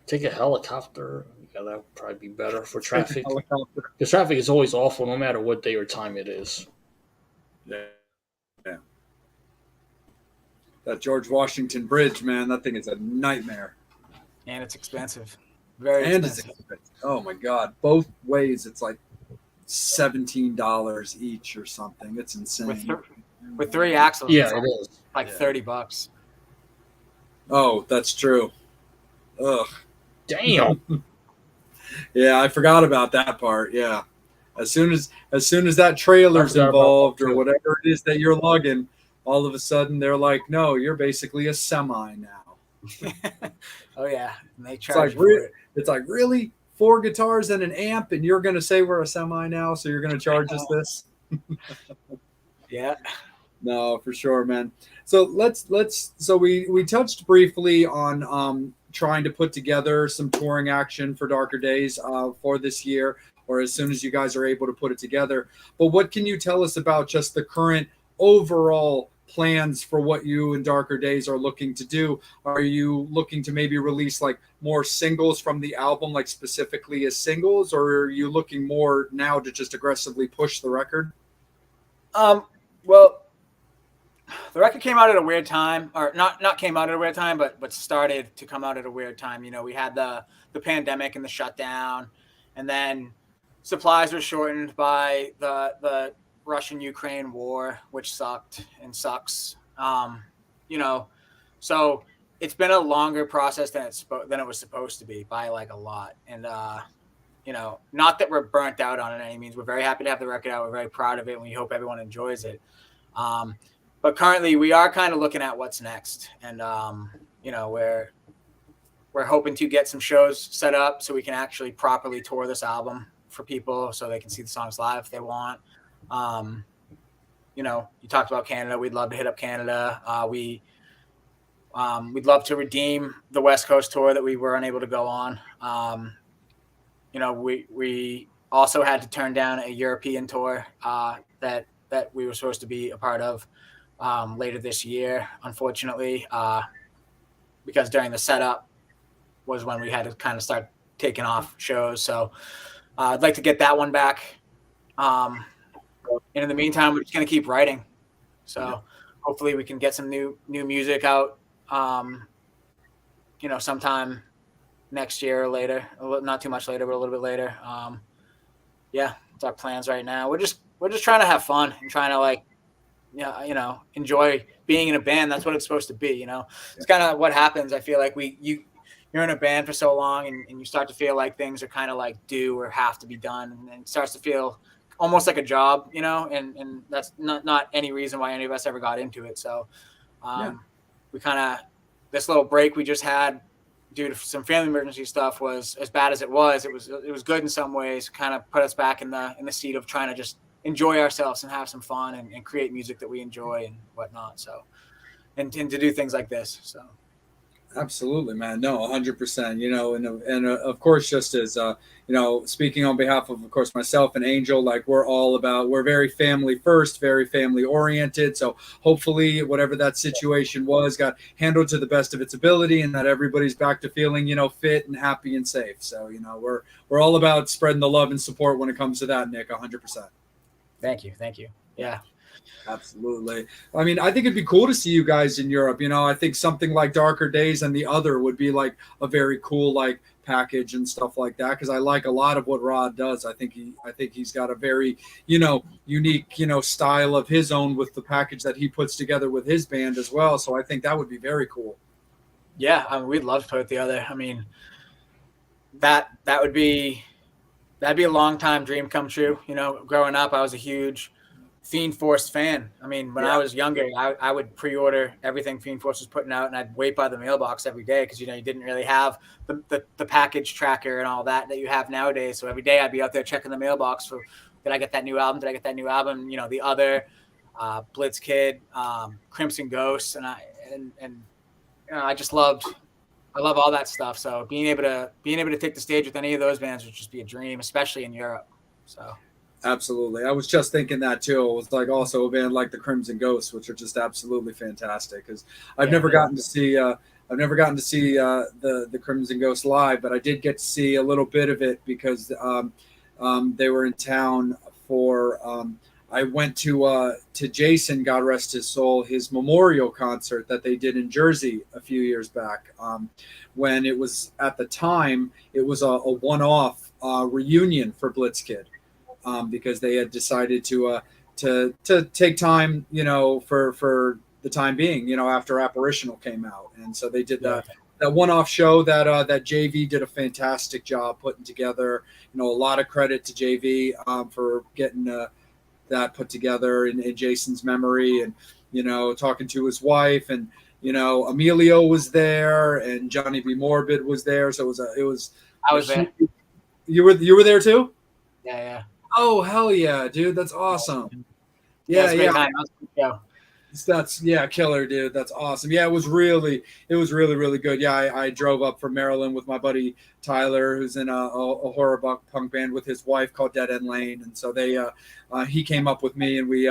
take a helicopter. Yeah, that would probably be better for traffic. Because traffic is always awful no matter what day or time it is. Yeah. That George Washington Bridge, man, that thing is a nightmare. And it's expensive. Very expensive. Oh, my God. Both ways, it's like $17 each or something. It's insane. With 3 axles, yeah, it is. Like $30. Oh, that's true. Ugh. Damn. Yeah, I forgot about that part. Yeah. As soon as that trailer's involved or whatever it is that you're lugging, all of a sudden they're like, no, you're basically a semi now. Oh, yeah. And they charge for it. It's like, really? 4 guitars and an amp, and you're going to say we're a semi now, so you're going to charge us this? Yeah. No, for sure, man. So so we touched briefly on trying to put together some touring action for Darker Days for this year, or as soon as you guys are able to put it together. But what can you tell us about just the current overall plans for what you and Darker Days are looking to do? Are you looking to maybe release like more singles from the album, like specifically as singles, or are you looking more now to just aggressively push the record? Well, the record came out at a weird time, or not came out at a weird time, but started to come out at a weird time. We had the pandemic and the shutdown, and then supplies were shortened by the Russian-Ukraine war, which sucked and sucks. So it's been a longer process than it was supposed to be by like a lot. And not that we're burnt out on it any means. We're very happy to have the record out. We're very proud of it, and we hope everyone enjoys it. But currently, we are kind of looking at what's next, and we're hoping to get some shows set up so we can actually properly tour this album for people, so they can see the songs live if they want. You talked about Canada. We'd love to hit up Canada. We'd love to redeem the West Coast tour that we were unable to go on. We also had to turn down a European tour that we were supposed to be a part of later this year, unfortunately, because during the setup was when we had to kind of start taking off shows. So I'd like to get that one back. And in the meantime, we're just going to keep writing. So hopefully we can get some new music out, sometime next year or later. Not too much later, but a little bit later. It's our plans right now. We're just trying to have fun and trying to enjoy being in a band. That's what it's supposed to be. It's kind of what happens. I feel like you're in a band for so long, and you start to feel like things are kind of like due or have to be done, and it starts to feel almost like a job, and that's not any reason why any of us ever got into it. So we kind of, this little break we just had due to some family emergency stuff was as bad as it was. It was good in some ways, kind of put us back in the seat of trying to just enjoy ourselves and have some fun and create music that we enjoy and whatnot. So, and to do things like this. So. Absolutely, man. No, 100%. And of course, just as speaking on behalf of course, myself and Angel, like we're very family first, very family oriented. So hopefully, whatever that situation was, got handled to the best of its ability, and that everybody's back to feeling, fit and happy and safe. So we're all about spreading the love and support when it comes to that, Nick. 100%. Thank you. Yeah. Absolutely. I mean, I think it'd be cool to see you guys in Europe. I think something like Darker Days and The Other would be like a very cool like package and stuff like that, because I like a lot of what Rod does. I think he's got a very unique style of his own with the package that he puts together with his band as well. So I think that would be very cool. Yeah, we'd love to put The Other. I mean, that'd be a long time dream come true. Growing up, I was a huge Fiend Force fan. I mean, when I was younger, I would pre-order everything Fiend Force was putting out, and I'd wait by the mailbox every day because you didn't really have the package tracker and all that you have nowadays. So every day I'd be out there checking the mailbox for, did I get that new album? Did I get that new album? The Other, Blitz Kid, Crimson Ghosts, and I just loved. I love all that stuff. So being able to take the stage with any of those bands would just be a dream, especially in Europe. So. Absolutely. I was just thinking that too. It was like also a band like the Crimson Ghosts, which are just absolutely fantastic. Because I've never gotten to see the Crimson Ghosts live, but I did get to see a little bit of it because they were in town for. I went to Jason, God rest his soul, his memorial concert that they did in Jersey a few years back. When it was at the time, it was a one-off reunion for Blitzkid. Because they had decided to take time, for the time being, after Apparitional came out, and so they did that one-off show that JV did a fantastic job putting together. A lot of credit to JV for getting that put together in Jason's memory, and talking to his wife, and Emilio was there, and Johnny B. Morbid was there, so it was. I was there. You were there too? Yeah. Oh, hell yeah, dude. That's awesome. Yeah. That's killer, dude. That's awesome. Yeah, it was really, really good. Yeah, I drove up from Maryland with my buddy Tyler, who's in a horror punk band with his wife called Dead End Lane. And so he came up with me, and we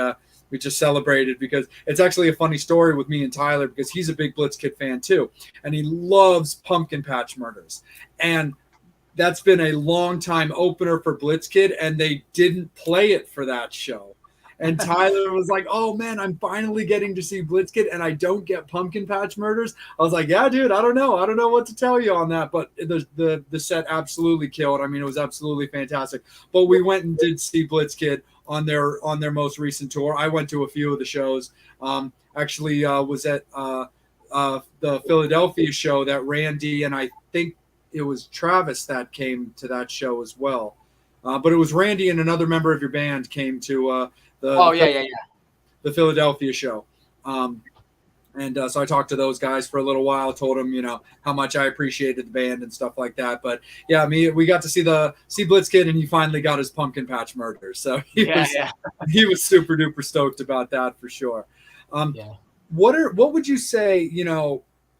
just celebrated, because it's actually a funny story with me and Tyler, because he's a big Blitzkid fan too. And he loves Pumpkin Patch Murders. And that's been a long time opener for Blitzkid, and they didn't play it for that show. And Tyler was like, "Oh man, I'm finally getting to see Blitzkid, and I don't get Pumpkin Patch Murders." I was like, "Yeah, dude, I don't know what to tell you on that." But the set absolutely killed. I mean, it was absolutely fantastic. But we went and did see Blitzkid on their most recent tour. I went to a few of the shows. Actually, was at the Philadelphia show that Randy and I think it was Travis that came to that show as well. But it was Randy and another member of your band came to the Philadelphia show. And so I talked to those guys for a little while, told them, how much I appreciated the band and stuff like that. But yeah, we got to see Blitzkid, and he finally got his Pumpkin Patch Murders. So he was super duper stoked about that for sure. What would you say,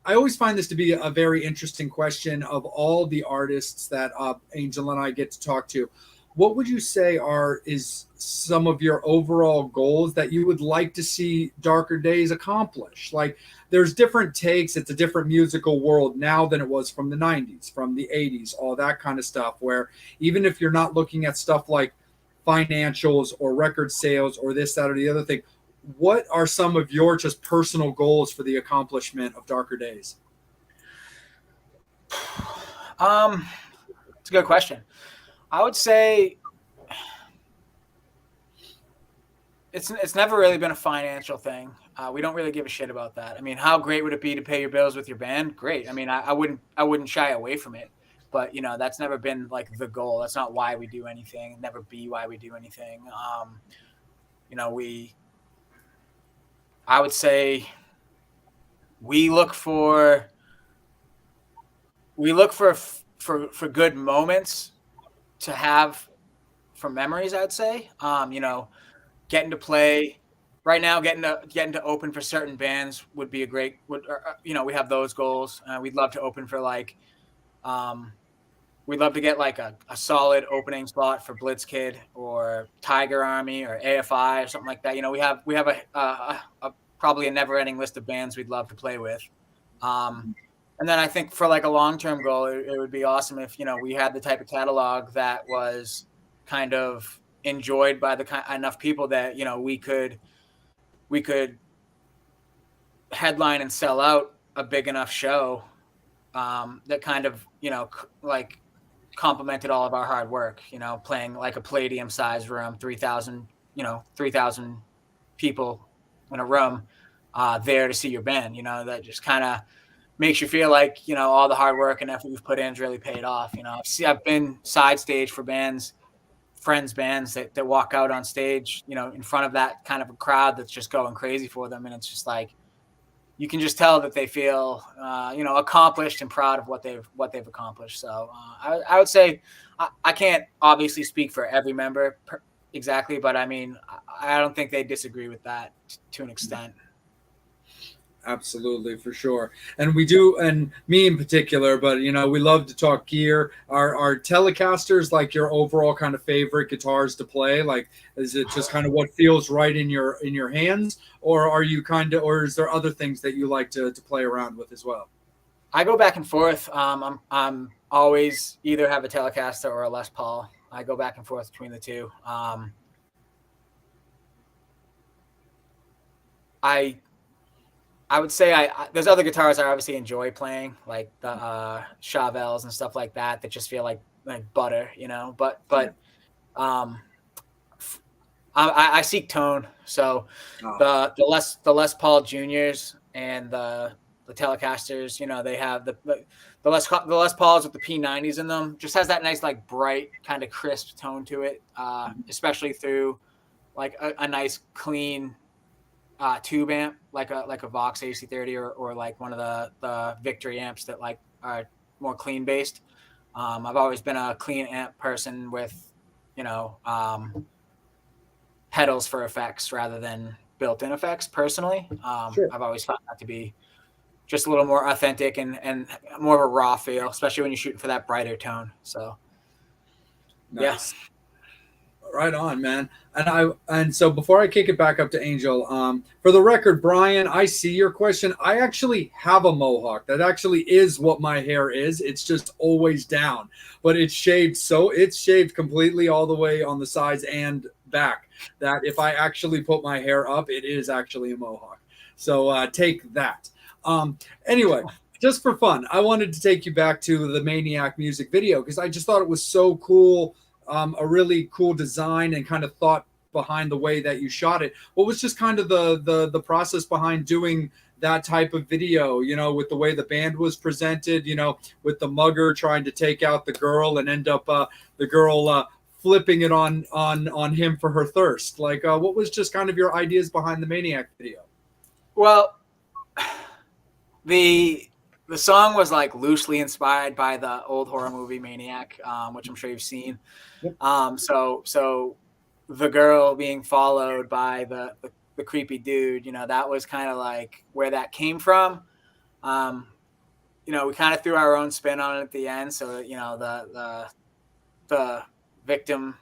I always find this to be a very interesting question of all the artists that Angel and I get to talk to. What would you say is some of your overall goals that you would like to see Darker Days accomplish? Like, there's different takes. It's a different musical world now than it was from the 90s, from the 80s, all that kind of stuff, where even if you're not looking at stuff like financials or record sales or this, that, or the other thing, what are some of your just personal goals for the accomplishment of Darker Days? It's a good question. I would say it's never really been a financial thing. We don't really give a shit about that. I mean, how great would it be to pay your bills with your band? Great. I mean, I wouldn't shy away from it, but that's never been like the goal. That's not why we do anything. Never be why we do anything. I would say we look for good moments to have for memories. I'd say, getting to play right now, getting to open for certain bands would be a great. We have those goals. We'd love to open for we'd love to get like a solid opening spot for Blitzkid or Tiger Army or AFI or something like that. We have a probably a never-ending list of bands we'd love to play with. And then I think for like a long-term goal, it would be awesome if we had the type of catalog that was kind of enjoyed by enough people that we could headline and sell out a big enough show that kind of like complemented all of our hard work. Playing like a Palladium size room, 3,000 people in a room there to see your band. That just kind of makes you feel like all the hard work and effort you've put in is really paid off. I've been side stage for friends bands that walk out on stage in front of that kind of a crowd that's just going crazy for them, and it's just like you can just tell that they feel accomplished and proud of what they've accomplished. So I would say I can't obviously speak for every member exactly, but I mean I don't think they disagree with that to an extent. Absolutely, for sure. And we do, and me in particular, but we love to talk gear. Are Telecasters like your overall kind of favorite guitars to play? Like, is it just kind of what feels right in your hands, or are you or is there other things that you like to play around with as well? I go back and forth. I'm always either have a Telecaster or a Les Paul. I go back and forth between the two. I would say there's other guitars I obviously enjoy playing, like the Chavels and stuff like that just feel like butter, But I seek tone. So the Les Paul Juniors and the Telecasters, they have the Les Pauls with the P90s in them. Just has that nice like bright kind of crisp tone to it, especially through like a nice clean tube amp like a Vox AC30 or like one of the Victory amps that like are more clean based. I've always been a clean amp person with pedals for effects rather than built-in effects personally. Sure. I've always found that to be just a little more authentic and more of a raw feel, especially when you're shooting for that brighter tone. So nice. Yeah. Right on, man. And so before I kick it back up to Angel, for the record, Brian, I see your question. I actually have a mohawk. That actually is what my hair is. It's just always down, but it's shaved. So it's shaved completely all the way on the sides and back, that if I actually put my hair up, it is actually a mohawk. So take that. Anyway, just for fun, I wanted to take you back to the Maniac music video because I just thought it was so cool. A really cool design and kind of thought behind the way that you shot it. What was just kind of the process behind doing that type of video, with the way the band was presented, with the mugger trying to take out the girl and end up the girl flipping it on him for her thirst. Like, what was just kind of your ideas behind the Maniac video? Well, the song was like loosely inspired by the old horror movie Maniac, which I'm sure you've seen. Yep. So the girl being followed by the creepy dude, that was kind of like where that came from. We kind of threw our own spin on it at the end. So, the victim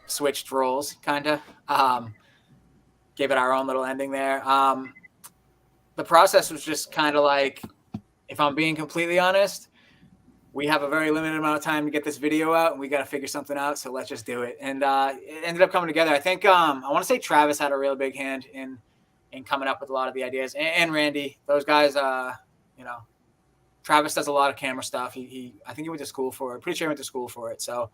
switched roles kind of, gave it our own little ending there. The process was just kind of like, if I'm being completely honest, we have a very limited amount of time to get this video out and we got to figure something out. So let's just do it. And it ended up coming together. I think I want to say Travis had a real big hand in coming up with a lot of the ideas, and Randy. Those guys, Travis does a lot of camera stuff. I think he went to school for it. Pretty sure he went to school for it. So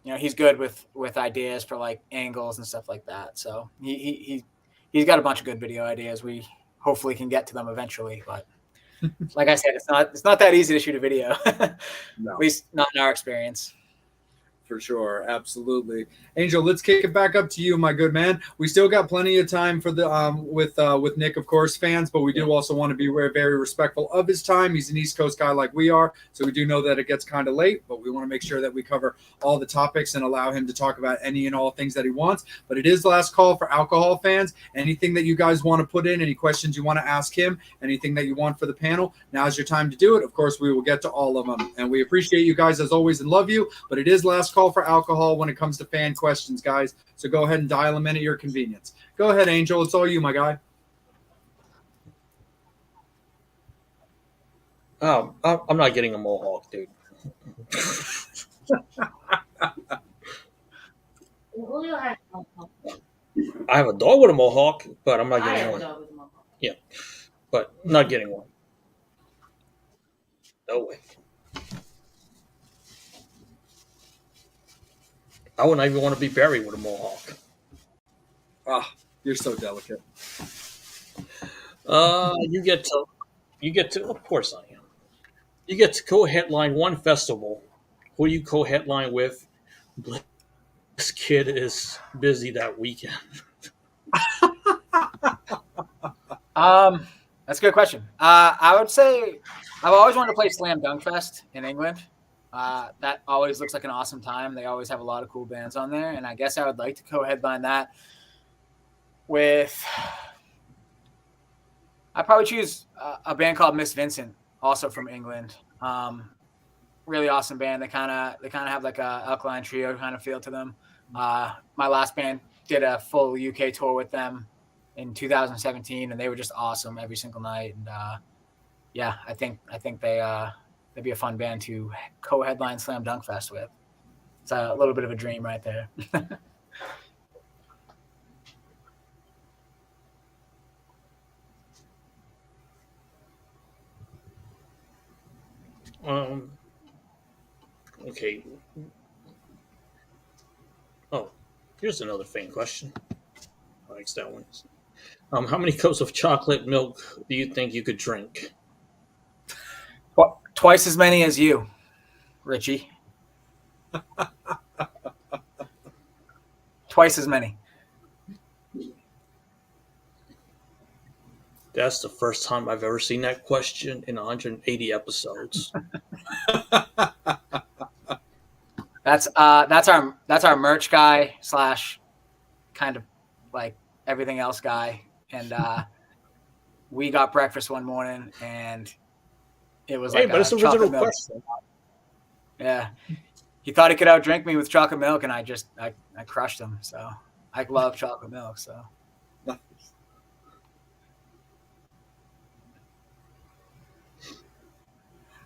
he's good with ideas for like angles and stuff like that. So he's got a bunch of good video ideas. We hopefully can get to them eventually, but like I said, it's not that easy to shoot a video. No. At least not in our experience. For sure, absolutely. Angel, let's kick it back up to you, my good man. We still got plenty of time for the with Nick, of course, fans, but we do also want to be very, very respectful of his time. He's an East Coast guy like we are, so we do know that it gets kind of late, but we want to make sure that we cover all the topics and allow him to talk about any and all things that he wants. But it is the last call for alcohol fans. Anything that you guys want to put in, any questions you want to ask him, anything that you want for the panel, now's your time to do it. Of course, we will get to all of them, and we appreciate you guys as always and love you, but it is last call for alcohol when it comes to fan questions, guys. So go ahead and dial them in at your convenience. Go ahead, Angel. It's all you, my guy. Oh, I'm not getting a mohawk, dude. I have a dog with a mohawk, but I'm not getting one. Yeah, but I'm not getting one. No way. I wouldn't even want to be buried with a mohawk. Ah, you're so delicate. You get to. Of course, I am. You get to co-headline one festival. Who do you co-headline with? This kid is busy that weekend. That's a good question. I would say I've always wanted to play Slam Dunk Fest in England. That always looks like an awesome time. They always have a lot of cool bands on there, and I guess I would like to co-headline that with. I'd probably choose a band called Miss Vincent, also from England. Really awesome band. They kind of have like a Alkaline Trio kind of feel to them. My last band did a full UK tour with them in 2017, and they were just awesome every single night. And yeah, I think they'd be a fun band to co-headline Slam Dunk Fest with. It's a little bit of a dream right there. Okay. Oh, here's another fan question. I like that one. How many cups of chocolate milk do you think you could drink? Twice as many as you, Richie. Twice as many. That's the first time I've ever seen that question in 180 episodes. That's our merch guy / kind of like everything else guy, and we got breakfast one morning and it was like but it's a original question. Yeah, he thought he could outdrink me with chocolate milk, and I crushed him. So I love chocolate milk. So.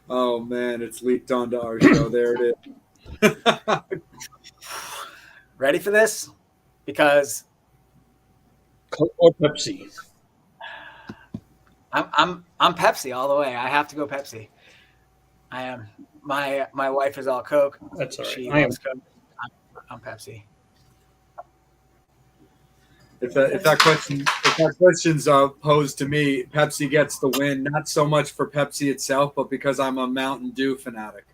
Oh man, it's leaked onto our show. There it is. Ready for this? Because Coke or Pepsi? I'm Pepsi all the way. I have to go Pepsi. I am. My wife is all Coke. That's all right. She loves Coke. I'm Pepsi. If that question's posed to me, Pepsi gets the win. Not so much for Pepsi itself, but because I'm a Mountain Dew fanatic.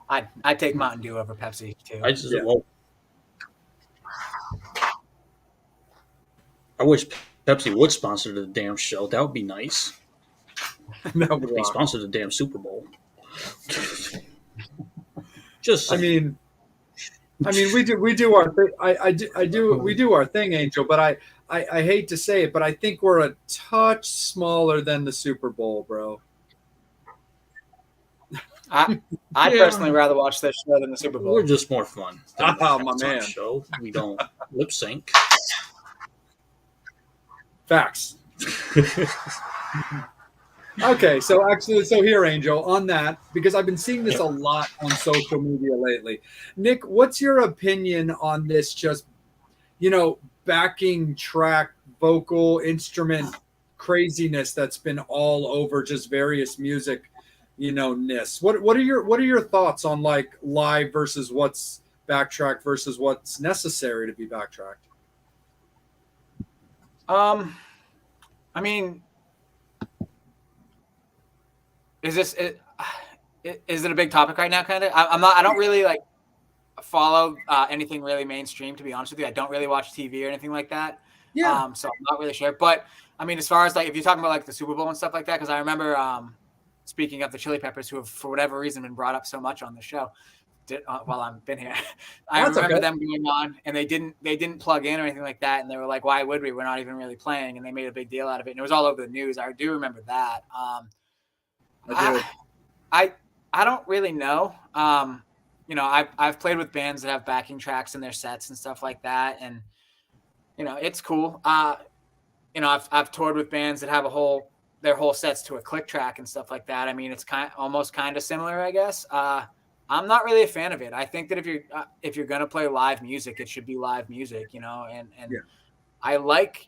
I take Mountain Dew over Pepsi too. I wish Pepsi would sponsor the damn show. That would be nice. They sponsor the damn Super Bowl. Just saying. I mean, we do our thing. We do our thing, Angel. But I hate to say it, but I think we're a touch smaller than the Super Bowl, bro. I personally rather watch this show than the Super Bowl. We're just more fun. Oh, my man. Show. We don't lip sync. Facts. Okay, so here, Angel, on that, because I've been seeing this a lot on social media lately. Nick, what's your opinion on this just, backing track, vocal, instrument craziness that's been all over just various music ness. What are your thoughts on like live versus what's backtracked versus what's necessary to be backtracked? I mean, is it a big topic right now? Kind of. I'm not. I don't really like follow anything really mainstream, to be honest with you. I don't really watch TV or anything like that. Yeah. So I'm not really sure. But I mean, as far as like if you're talking about like the Super Bowl and stuff like that, because I remember speaking of the Chili Peppers, who have for whatever reason been brought up so much on the show while I've been here. I remember them going on, and they didn't plug in or anything like that, and they were like, "Why would we? We're not even really playing," and they made a big deal out of it, and it was all over the news. I do remember that. I don't really know. I've played with bands that have backing tracks in their sets and stuff like that, and it's cool. I've toured with bands that have their whole sets to a click track and stuff like that. I mean, it's almost kind of similar, I guess. I'm not really a fan of it. I think that if you're gonna play live music, it should be live music, and yeah. I like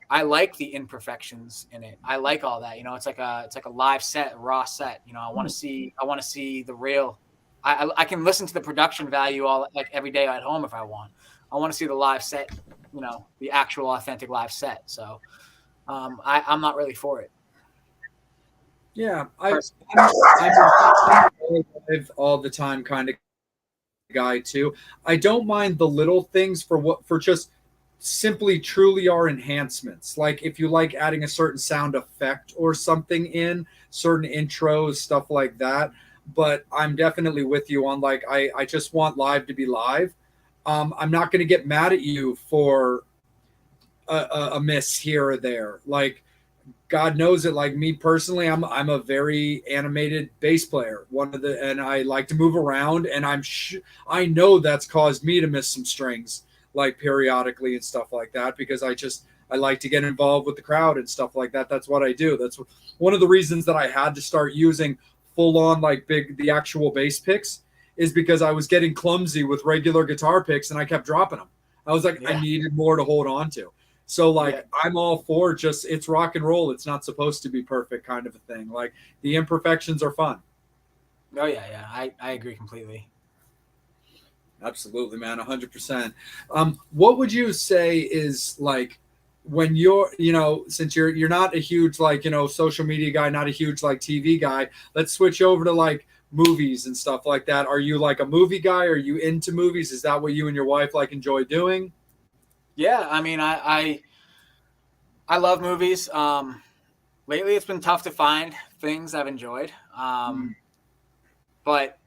the imperfections in it. I like all that. It's like a live set, a raw set. I want to see the real. I can listen to the production value every day at home if I want. I want to see the live set, the actual authentic live set. So I'm not really for it. Yeah, I'm all the time kind of guy too. I don't mind the little things for just simply truly are enhancements. Like if you like adding a certain sound effect or something in certain intros, stuff like that. But I'm definitely with you on like I just want live to be live. I'm not going to get mad at you for a miss here or there. Like God knows it. Like me personally, I'm a very animated bass player. And I like to move around, and I know that's caused me to miss some strings, like periodically and stuff like that, because I like to get involved with the crowd and stuff like that. That's what I do. That's one of the reasons that I had to start using full on like the actual bass picks is because I was getting clumsy with regular guitar picks and I kept dropping them. I was like, I needed more to hold on to. So like I'm all for it's rock and roll. It's not supposed to be perfect kind of a thing. Like the imperfections are fun. Oh yeah. I agree completely. Absolutely, man. 100%. What would you say is like when you're, since you're not a huge like, social media guy, not a huge like TV guy, let's switch over to like movies and stuff like that. Are you like a movie guy? Are you into movies? Is that what you and your wife like enjoy doing? Yeah, I mean, I love movies. Lately, it's been tough to find things I've enjoyed. But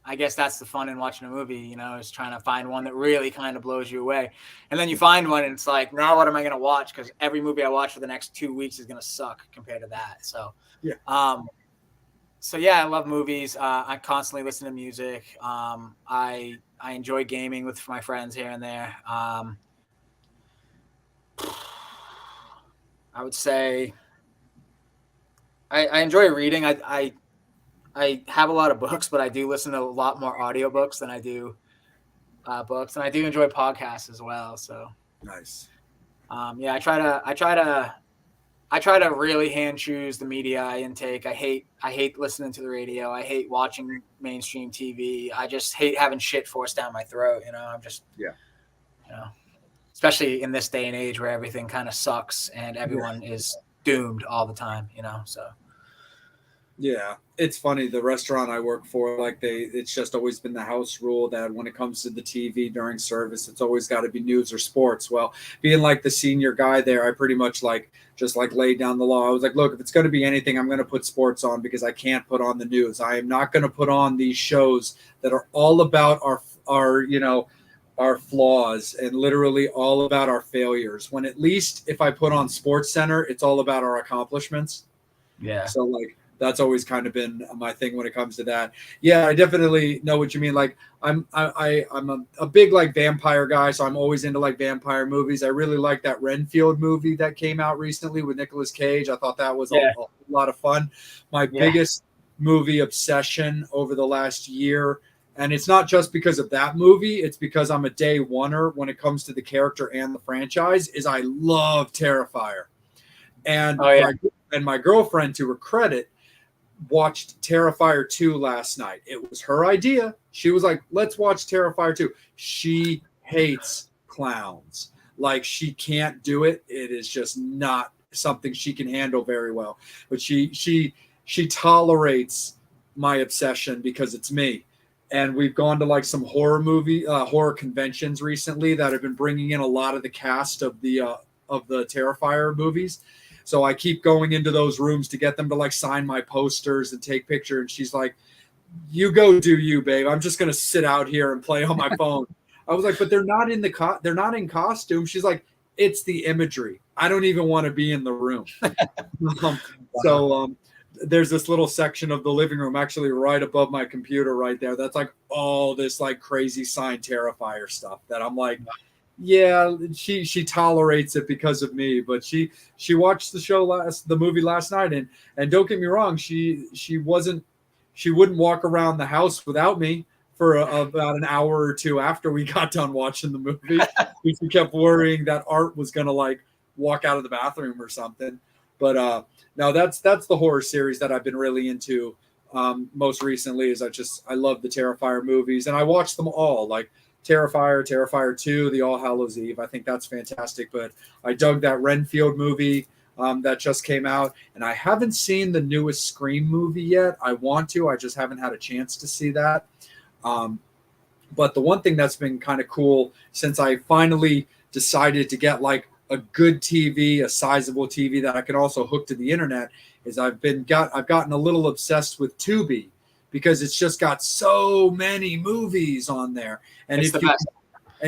I guess that's the fun in watching a movie, is trying to find one that really kind of blows you away. And then you find one, and it's like, now what am I going to watch? Because every movie I watch for the next 2 weeks is going to suck compared to that. So, yeah. I love movies. I constantly listen to music. I enjoy gaming with my friends here and there. I would say I enjoy reading. I have a lot of books, but I do listen to a lot more audiobooks than I do books, and I do enjoy podcasts as well. So nice. I try to really hand choose the media I intake. I hate listening to the radio. I hate watching mainstream TV. I just hate having shit forced down my throat. I'm just especially in this day and age where everything kind of sucks and everyone is doomed all the time, so. Yeah, it's funny. The restaurant I work for, like it's just always been the house rule that when it comes to the TV during service, it's always got to be news or sports. Well, being like the senior guy there, I pretty much just laid down the law. I was like, look, if it's going to be anything, I'm going to put sports on because I can't put on the news. I am not going to put on these shows that are all about our flaws and literally all about our failures. When at least if I put on Sports Center, it's all about our accomplishments. Yeah. So that's always kind of been my thing when it comes to that. Yeah, I definitely know what you mean. Like I'm a big like vampire guy, so I'm always into like vampire movies. I really like that Renfield movie that came out recently with Nicolas Cage. I thought that was a lot of fun. My biggest movie obsession over the last year, and it's not just because of that movie, it's because I'm a day oneer when it comes to the character and the franchise, is I love Terrifier. And my girlfriend, to her credit, watched Terrifier 2 last night. It was her idea. She was like, let's watch Terrifier 2. She hates clowns. Like, she can't do it. It is just not something she can handle very well. But she tolerates my obsession because it's me. And we've gone to like some horror conventions recently that have been bringing in a lot of the cast of the Terrifier movies. So I keep going into those rooms to get them to like sign my posters and take pictures. And she's like, "You go do you, babe. I'm just gonna sit out here and play on my phone." I was like, "But they're not in they're not in costume." She's like, "It's the imagery. I don't even want to be in the room." So there's this little section of the living room actually right above my computer right there. That's like all this like crazy signed Terrifier stuff that I'm like, yeah, she tolerates it because of me, but she watched the movie last night, and don't get me wrong, she wouldn't walk around the house without me for about an hour or two after we got done watching the movie. She kept worrying that Art was gonna like walk out of the bathroom or something. But no, that's the horror series that I've been really into most recently. Is I love the Terrifier movies, and I watch them all, like Terrifier 2, The All Hallows Eve. I think that's fantastic. But I dug that Renfield movie that just came out, and I haven't seen the newest Scream movie yet. I want to. I just haven't had a chance to see that. But the one thing that's been kind of cool since I finally decided to get like a good TV, a sizable TV that I can also hook to the internet, is I've gotten a little obsessed with Tubi, because it's just got so many movies on there. And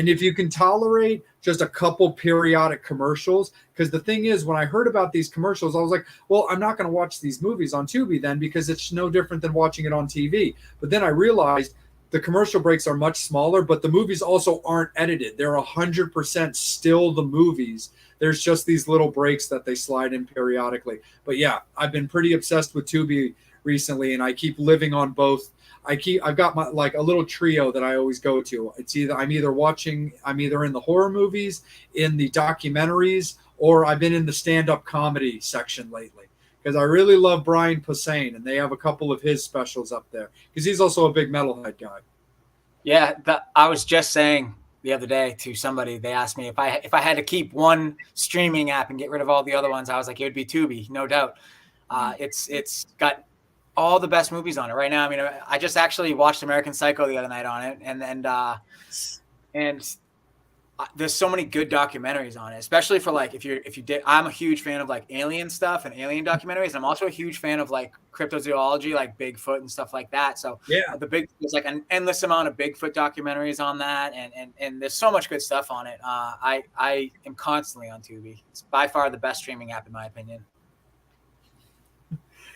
if you can tolerate just a couple periodic commercials, because the thing is, when I heard about these commercials, I was like, well, I'm not going to watch these movies on Tubi then, because it's no different than watching it on TV. But then I realized the commercial breaks are much smaller, but the movies also aren't edited. They're 100% still the movies. There's just these little breaks that they slide in periodically. But yeah, I've been pretty obsessed with Tubi recently, and I keep living on both. I've got my like a little trio that I always go to. It's either I'm either in the horror movies, in the documentaries, or I've been in the stand-up comedy section lately, because I really love Brian Posehn, and they have a couple of his specials up there, because he's also a big metalhead guy. Yeah, I was just saying the other day to somebody, they asked me if I had to keep one streaming app and get rid of all the other ones, I was like, it would be Tubi, no doubt. It's got all the best movies on it right now. I mean, I just actually watched American Psycho the other night on it, and there's so many good documentaries on it, especially for like I'm a huge fan of like alien stuff and alien documentaries. And I'm also a huge fan of like cryptozoology, like Bigfoot and stuff like that. So yeah, there's like an endless amount of Bigfoot documentaries on that, and there's so much good stuff on it. I am constantly on Tubi. It's by far the best streaming app in my opinion.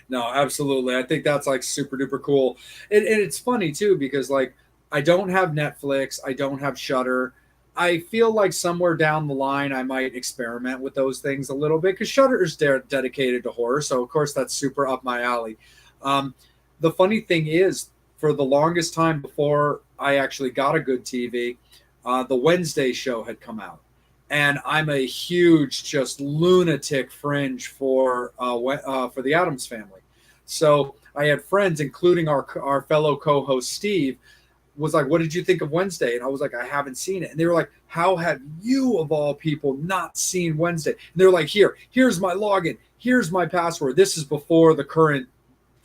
No, absolutely. I think that's like super duper cool. And it's funny too, because like I don't have Netflix, I don't have Shudder. I feel like somewhere down the line I might experiment with those things a little bit, because Shudder is dedicated to horror, so of course that's super up my alley. The funny thing is, for the longest time before I actually got a good TV, the Wednesday show had come out, and I'm a huge just lunatic fringe for the Addams Family. So I had friends, including our fellow co-host Steve, was like, "What did you think of Wednesday?" And I was like, "I haven't seen it." And they were like, "How have you, of all people, not seen Wednesday?" And they're like, here's my login, here's my password. This is before the current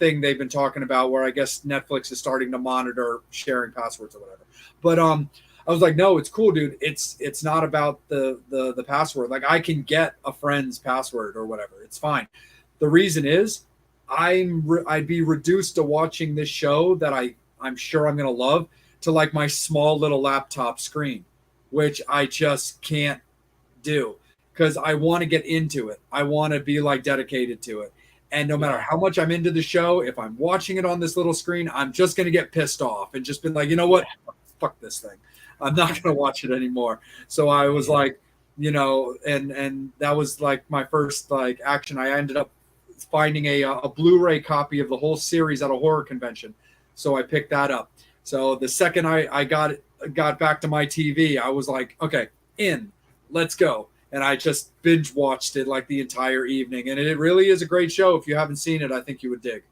thing they've been talking about, where I guess Netflix is starting to monitor sharing passwords or whatever. But I was like, "No, it's cool, dude. It's not about the password. Like, I can get a friend's password or whatever. It's fine." The reason is I'd be reduced to watching this show that I'm sure I'm gonna love, to like my small little laptop screen, which I just can't do, because I want to get into it. I want to be like dedicated to it. And no matter how much I'm into the show, if I'm watching it on this little screen, I'm just going to get pissed off and just be like, you know what? Fuck this thing. I'm not going to watch it anymore. So I was like, and that was like my first like action. I ended up finding a Blu-ray copy of the whole series at a horror convention. So I picked that up. So the second I got back to my TV, I was like, okay, let's go. And I just binge watched it like the entire evening. And it really is a great show. If you haven't seen it, I think you would dig.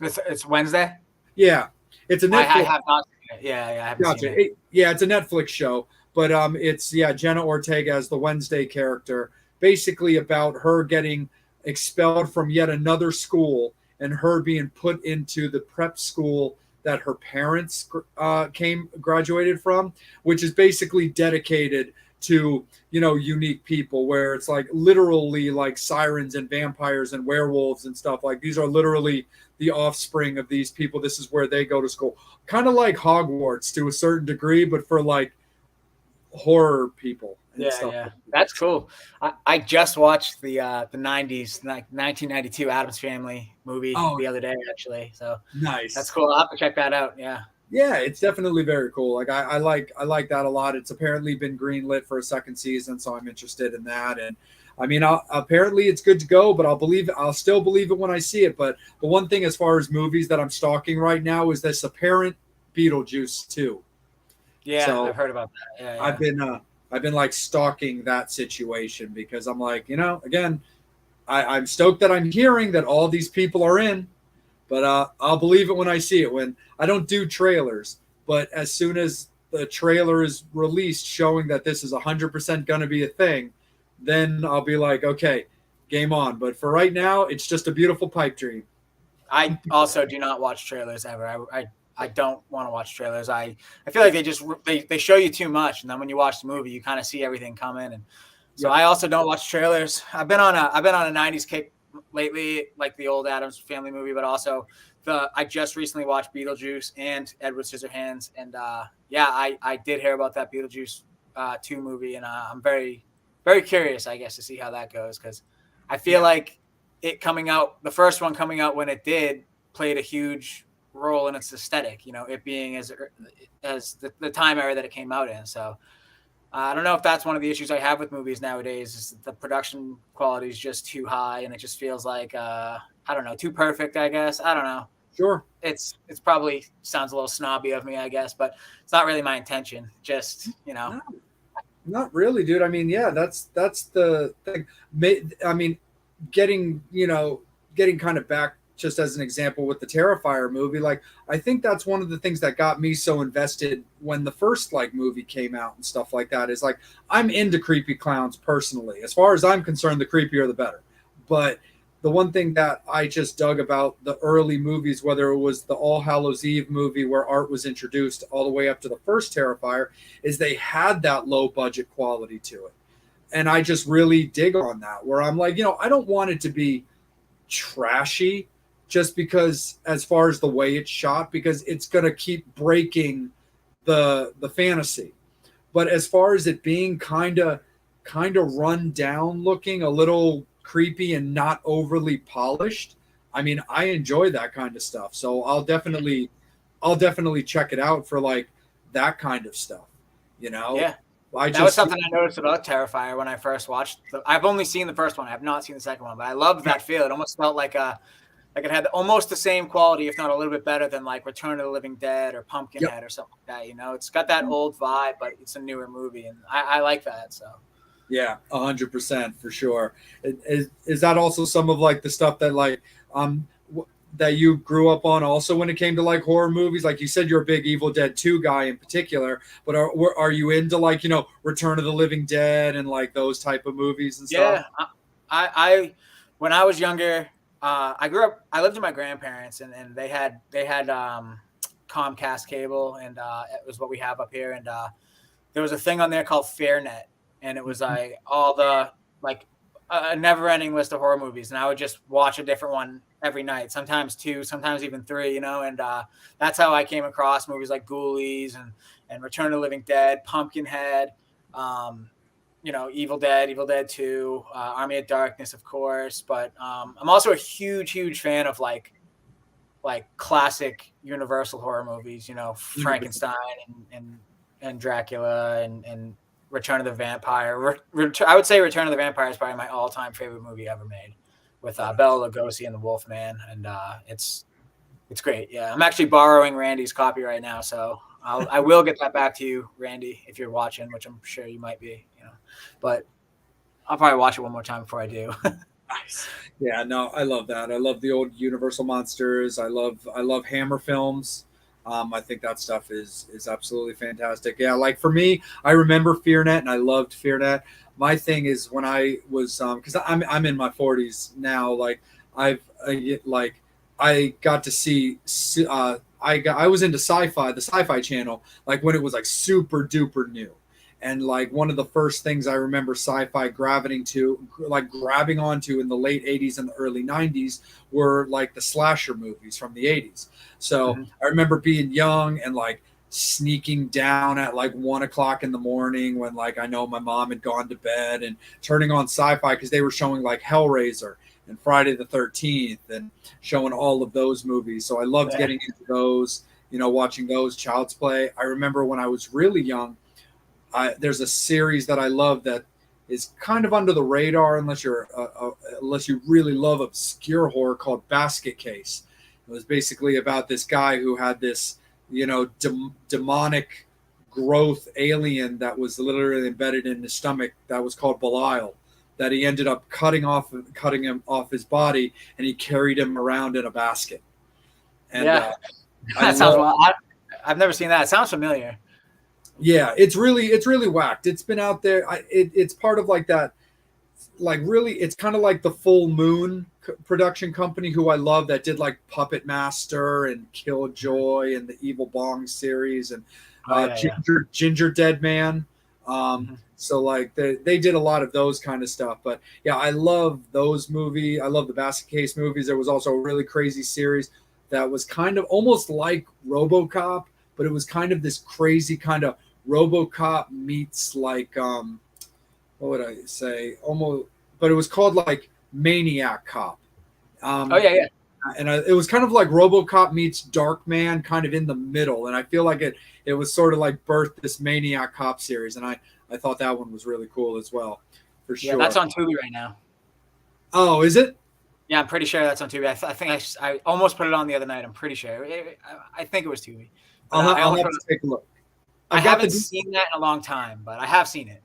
It's Wednesday. Yeah, it's a I Netflix. have not seen it. Yeah, I haven't Gotcha. seen it. Yeah, it's a Netflix show, but it's Jenna Ortega as the Wednesday character, basically about her getting expelled from yet another school and her being put into the prep school that her parents graduated from, which is basically dedicated to unique people, where it's like literally like sirens and vampires and werewolves and stuff. Like these are literally the offspring of these people. This is where they go to school, kind of like Hogwarts to a certain degree, but for like horror people and Yeah, stuff. yeah, that's cool. I just watched the '90s, like 1992 Addams Family movie the other day, actually. So Nice. That's cool. I'll have to check that out. Yeah. Yeah, it's definitely very cool. Like I like that a lot. It's apparently been greenlit for a second season, so I'm interested in that. And I mean, apparently it's good to go, but I'll still believe it when I see it. But the one thing as far as movies that I'm stalking right now is this apparent Beetlejuice 2. Yeah, so I've heard about that. Yeah. I've been like stalking that situation because I'm like, again, I'm stoked that I'm hearing that all these people are in. But I'll believe it when I see it. When I don't do trailers, but as soon as the trailer is released showing that this is 100% going to be a thing, then I'll be like, okay, game on. But for right now, it's just a beautiful pipe dream. I also do not watch trailers ever. I don't want to watch trailers. I feel like they show you too much, and then when you watch the movie, you kind of see everything coming. And so I also don't watch trailers. I've been on a '90s kick lately, like the old Addams Family movie, but also I just recently watched Beetlejuice and Edward Scissorhands, and I did hear about that Beetlejuice 2 movie, and I'm very, very curious, I guess, to see how that goes, because I feel like the first one coming out when it did, played a huge role in its aesthetic, it being as the time era that it came out in. So I don't know if that's one of the issues I have with movies nowadays, is that the production quality is just too high, and it just feels like, I don't know, too perfect, I guess. I don't know. Sure. It's probably sounds a little snobby of me, I guess, but it's not really my intention. Just, No, not really, dude. I mean, yeah, that's the thing. I mean, getting kind of back just as an example with the Terrifier movie, like I think that's one of the things that got me so invested when the first like movie came out and stuff like that, is like I'm into creepy clowns personally. As far as I'm concerned, the creepier the better. But the one thing that I just dug about the early movies, whether it was the All Hallows Eve movie where art was introduced all the way up to the first Terrifier, is they had that low budget quality to it. And I just really dig on that, where I'm like, I don't want it to be trashy just because, as far as the way it's shot, because it's going to keep breaking the fantasy. But as far as it being kind of run down looking, a little creepy and not overly polished, I mean, I enjoy that kind of stuff. So I'll definitely check it out for like that kind of stuff, Yeah. That was something I noticed about Terrifier when I first watched. I've only seen the first one. I have not seen the second one, but I loved that feel. It almost felt like it had almost the same quality, if not a little bit better than like Return of the Living Dead or Pumpkinhead or something like that. It's got that old vibe, but it's a newer movie, and I like that. So yeah, 100% for sure. Is that also some of like the stuff that like that you grew up on also when it came to like horror movies? Like you said, you're a big Evil Dead 2 guy in particular, but are you into like, Return of the Living Dead and like those type of movies and stuff? Yeah, I when I was younger, I lived with my grandparents, and they had Comcast cable, and it was what we have up here. And there was a thing on there called FairNet, and it was like all the like a never-ending list of horror movies, and I would just watch a different one every night, sometimes 2, sometimes even 3, and that's how I came across movies like Ghoulies and Return of the Living Dead, Pumpkinhead, Evil Dead 2, Army of Darkness, of course. But I'm also a huge fan of like classic Universal horror movies, Frankenstein and Dracula and Return of the Vampire. I would say Return of the Vampire is probably my all-time favorite movie ever made, with Bela Lugosi and the Wolfman, and it's great. Yeah, I'm actually borrowing Randy's copy right now, so I will get that back to you, Randy, if you're watching, which I'm sure you might be. But I'll probably watch it one more time before I do. Nice. Yeah, no, I love that. I love the old Universal monsters. I love Hammer films. I think that stuff is absolutely fantastic. Yeah, like for me, I remember FearNet and I loved FearNet. My thing is when I was because I'm in my 40s now. Like I've like I got to see I was into sci-fi, the Sci-Fi Channel, like when it was like super duper new. And like one of the first things I remember sci-fi gravitating to, like grabbing onto in the late 80s and the early 90s were like the slasher movies from the 80s. So I remember being young and like sneaking down at like 1 o'clock in the morning when like I know my mom had gone to bed and turning on sci-fi because they were showing like Hellraiser and Friday the 13th and showing all of those movies. So I loved getting into those, watching those. Child's Play. I remember when I was really young, there's a series that I love that is kind of under the radar unless you really love obscure horror, called Basket Case. It was basically about this guy who had this, demonic growth alien that was literally embedded in his stomach that was called Belial, that he ended up cutting him off his body, and he carried him around in a basket. And Yeah, that sounds well. I've never seen that. It sounds familiar. Yeah, it's really whacked. It's been out there. It's part of like that, like really, it's kind of like the Full Moon production company, who I love, that did like Puppet Master and Killjoy and the Evil Bong series and Ginger Dead Man. So like they did a lot of those kind of stuff. But yeah, I love those movies. I love the Basket Case movies. There was also a really crazy series that was kind of almost like RoboCop, but it was kind of this crazy kind of RoboCop meets like what would I say? Almost, but it was called like Maniac Cop. Yeah. And it was kind of like RoboCop meets Darkman, kind of in the middle. And I feel like it was sort of like birthed this Maniac Cop series, and I thought that one was really cool as well, for sure. Yeah, that's on Tubi right now. Oh, is it? Yeah, I'm pretty sure that's on Tubi. I think I almost put it on the other night. I'm pretty sure. I think it was Tubi. I'll have to take a look. I haven't seen that in a long time, but I have seen it.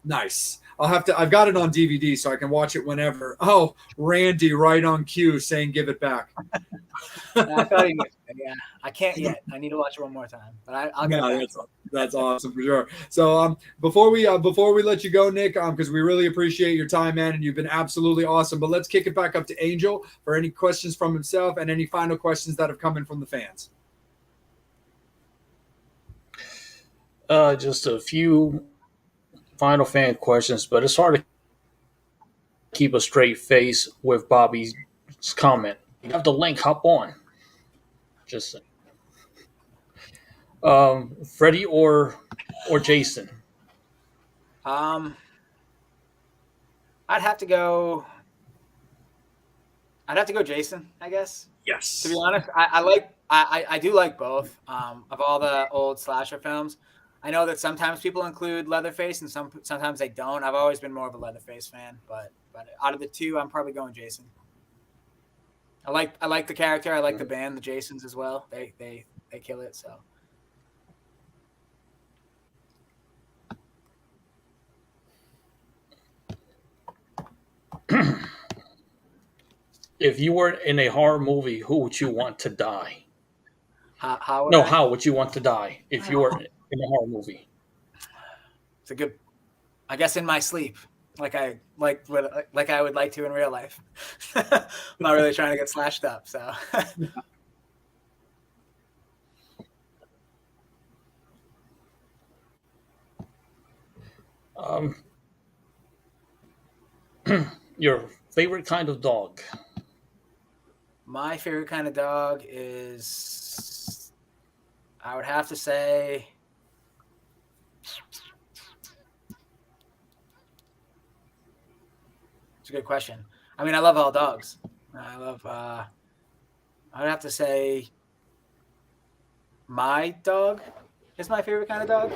Nice. I've got it on DVD so I can watch it whenever. Oh, Randy, right on cue, saying give it back. I thought he was. Yeah, I can't yet. I need to watch it one more time, but I'll get it back. That's awesome for sure. So before we let you go, Nick, because we really appreciate your time, man, and you've been absolutely awesome. But let's kick it back up to Angel for any questions from himself and any final questions that have come in from the fans. Just a few final fan questions, but it's hard to keep a straight face with Bobby's comment. You have the link, hop on. Just Freddie or Jason? I'd have to go Jason, I guess. Yes. To be honest, I do like both. Of all the old slasher films, I know that sometimes people include Leatherface and sometimes they don't. I've always been more of a Leatherface fan, but out of the two, I'm probably going Jason. I like the character. I like the band, the Jasons as well. They kill it. So. If you were in a horror movie, who would you want to die? How would you want to die if you were in a horror movie? It's a good. I guess in my sleep, like I would like to in real life. I'm not really trying to get slashed up, so. Your favorite kind of dog? My favorite kind of dog is, I would have to say, it's a good question. I mean, I love all dogs. I would have to say my dog is my favorite kind of dog.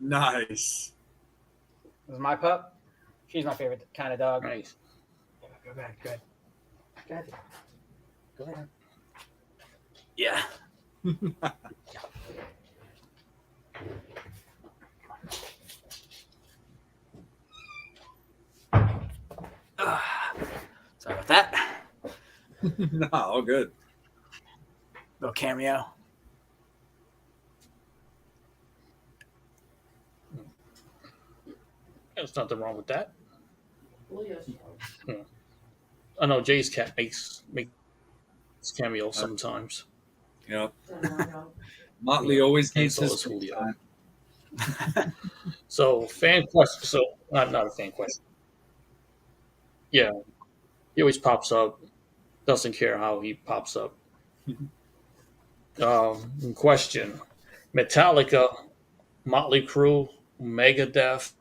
Nice. This is my pup. She's my favorite kind of dog. Nice. Go back. Good. Go ahead. Yeah. that? No, all good. Little cameo. There's nothing wrong with that. I know Jay's cat makes cameos sometimes. Yeah. Motley always And needs so his does Julio. time. So fan question. So not a fan question. Yeah, he always pops up. Doesn't care how he pops up. Question: Metallica, Motley Crue, Megadeth,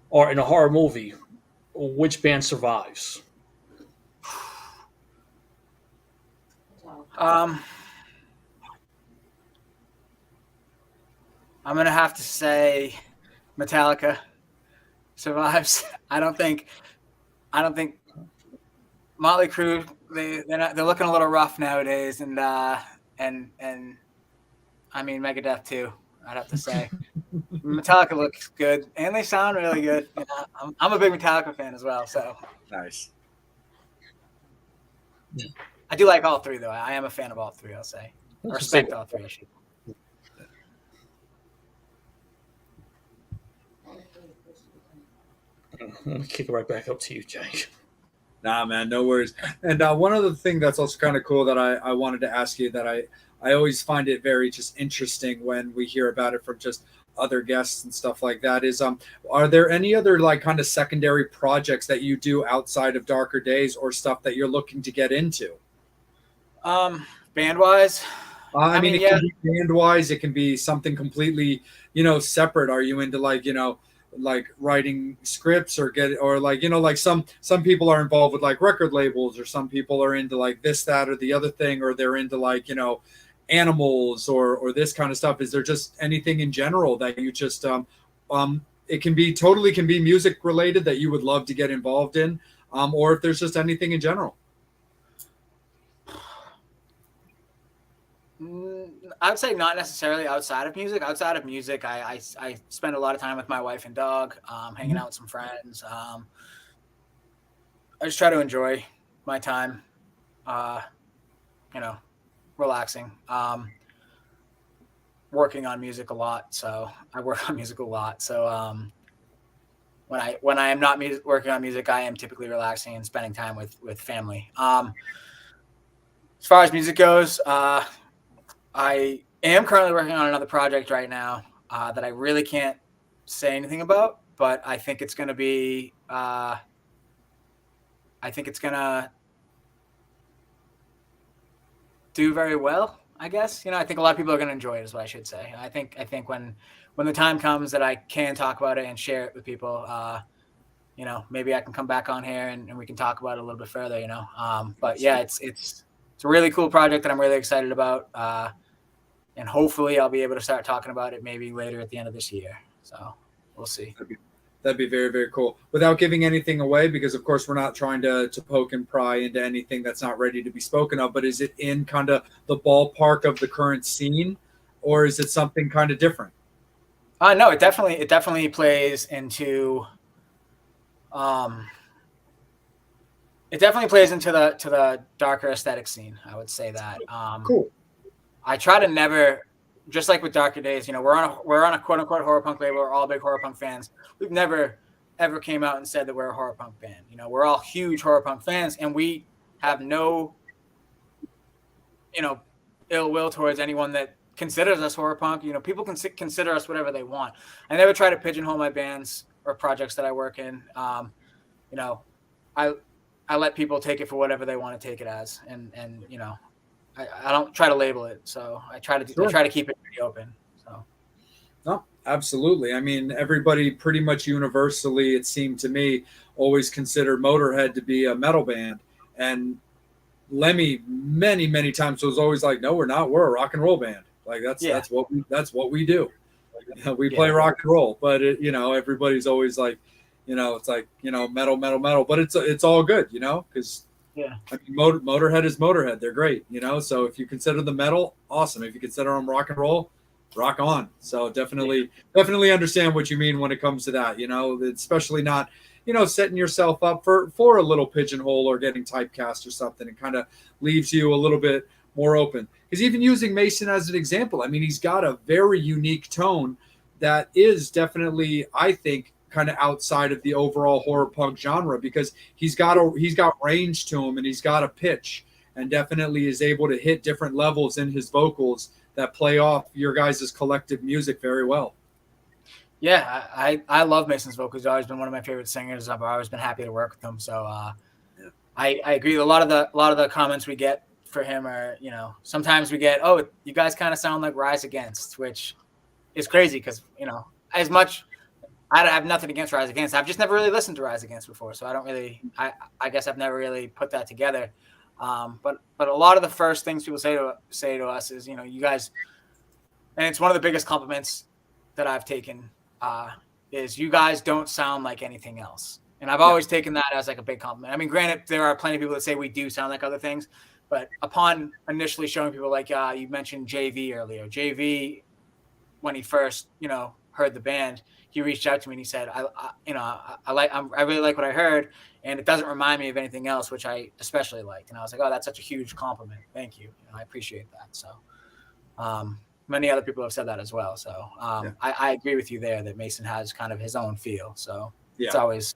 or in a horror movie, which band survives? I'm gonna have to say Metallica survives. I don't think Motley Crue they're looking a little rough nowadays, and I mean Megadeth too. I'd have to say Metallica looks good and they sound really good. You know, I'm a big Metallica fan as well, so Nice. I do like all three though. I am a fan of all three. I'll say I respect all three. Let me kick it right back up to you, Jake. Nah, man, no worries. And one other thing that's also kind of cool that I wanted to ask you that I always find it very just interesting when we hear about it from just other guests and stuff like that is are there any other like kind of secondary projects that you do outside of Darker Days or stuff that you're looking to get into? Band wise, I mean, it can be band wise, it can be something completely, separate. Are you into like writing scripts or like, like some people are involved with like record labels, or some people are into like this, that, or the other thing, or they're into like, animals or this kind of stuff. Is there just anything in general that you just, it can be music related that you would love to get involved in? Or if there's just anything in general. I would say not necessarily outside of music. Outside of music, I spend a lot of time with my wife and dog, hanging out with some friends. I just try to enjoy my time, relaxing. Working on music a lot, so I work on music a lot. So when I am not working on music, I am typically relaxing and spending time with family. As far as music goes, I am currently working on another project right now that I really can't say anything about, but I think it's going to be, I think it's going to do very well, I guess. I think a lot of people are going to enjoy it is what I should say. I think when the time comes that I can talk about it and share it with people, maybe I can come back on here and we can talk about it a little bit further, but yeah, it's a really cool project that I'm really excited about. And hopefully I'll be able to start talking about it maybe later at the end of this year. So we'll see. That'd be very, very cool. Without giving anything away, because of course we're not trying to poke and pry into anything that's not ready to be spoken of, but is it in kind of the ballpark of the current scene, or is it something kind of different? No, it definitely plays into the darker aesthetic scene. I would say that. Cool. I try to never, just like with Darker Days, we're on a quote unquote horror punk label. We're all big horror punk fans. We've never ever came out and said that we're a horror punk band. We're all huge horror punk fans, and we have no, ill will towards anyone that considers us horror punk. People can consider us whatever they want. I never try to pigeonhole my bands or projects that I work in. I let people take it for whatever they want to take it as, and I don't try to label it, so I try to keep it pretty open. So, no, absolutely. I mean, everybody pretty much universally, it seemed to me, always considered Motorhead to be a metal band, and Lemmy many times was always like, "No, we're not. We're a rock and roll band. Like that's what we do. We play rock and roll." But everybody's always like, it's like metal, but it's all good, because. Yeah, I mean, Motorhead is Motorhead. They're great, So if you consider them metal, awesome. If you consider them rock and roll, rock on. So definitely understand what you mean when it comes to that. Especially not, setting yourself up for a little pigeonhole or getting typecast or something. It kind of leaves you a little bit more open. Because even using Mason as an example, I mean, he's got a very unique tone that is definitely, I think, kind of outside of the overall horror punk genre, because he's got range to him, and he's got a pitch, and definitely is able to hit different levels in his vocals that play off your guys' collective music very well. Yeah, I love Mason's vocals. He's always been one of my favorite singers. I've always been happy to work with him. So I agree. A lot of the comments we get for him are, sometimes we get, oh, you guys kind of sound like Rise Against, which is crazy because, as much I have nothing against Rise Against. I've just never really listened to Rise Against before. So I don't really, I guess I've never really put that together. But a lot of the first things people say to us is, you guys, and it's one of the biggest compliments that I've taken, is you guys don't sound like anything else. And I've always taken that as like a big compliment. I mean, granted, there are plenty of people that say we do sound like other things, but upon initially showing people, like you mentioned JV earlier, JV, when he first, heard the band, he reached out to me and he said, I really like what I heard, and it doesn't remind me of anything else, which I especially liked. And I was like, oh, that's such a huge compliment. Thank you. I appreciate that. So, many other people have said that as well. So I agree with you there that Mason has kind of his own feel. So it's always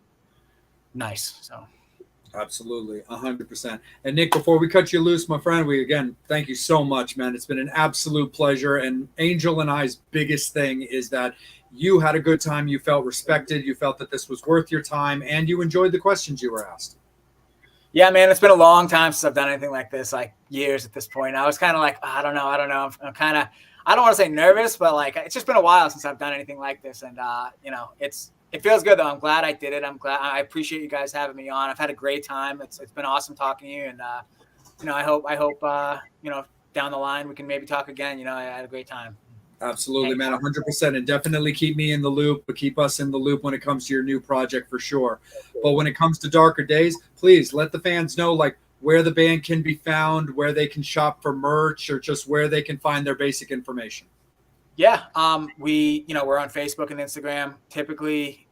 nice. So absolutely, 100%. And Nick, before we cut you loose, my friend, we again thank you so much, man. It's been an absolute pleasure. And Angel and I's biggest thing is that you had a good time. You felt respected. You felt that this was worth your time, and you enjoyed the questions you were asked. Yeah, man, it's been a long time since I've done anything like this, like years at this point. I was kind of like, I don't know. I'm kind of, I don't want to say nervous, but like, it's just been a while since I've done anything like this. And, it feels good though. I'm glad I did it. I appreciate you guys having me on. I've had a great time. It's been awesome talking to you. And, I hope, down the line we can maybe talk again. I had a great time. Absolutely, man, 100%. And definitely keep me in the loop, but keep us in the loop when it comes to your new project for sure. But when it comes to Darker Days, please let the fans know, like, where the band can be found, where they can shop for merch, or just where they can find their basic information. Yeah. We're on Facebook and Instagram. Typically,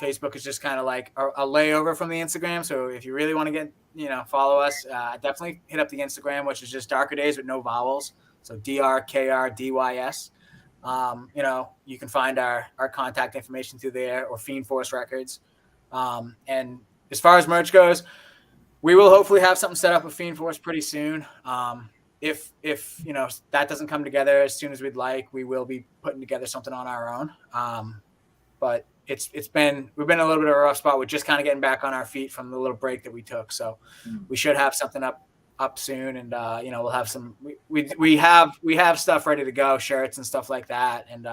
Facebook is just kind of like a layover from the Instagram. So if you really want to get, follow us, definitely hit up the Instagram, which is just Darker Days with no vowels. So DRKRDYS. You can find our contact information through there, or Fiend Force Records. And as far as merch goes, we will hopefully have something set up with Fiend Force pretty soon. If that doesn't come together as soon as we'd like, we will be putting together something on our own. But we've been a little bit of a rough spot with just kind of getting back on our feet from the little break that we took. So we should have something up soon, and we'll have some. We have stuff ready to go, shirts and stuff like that, and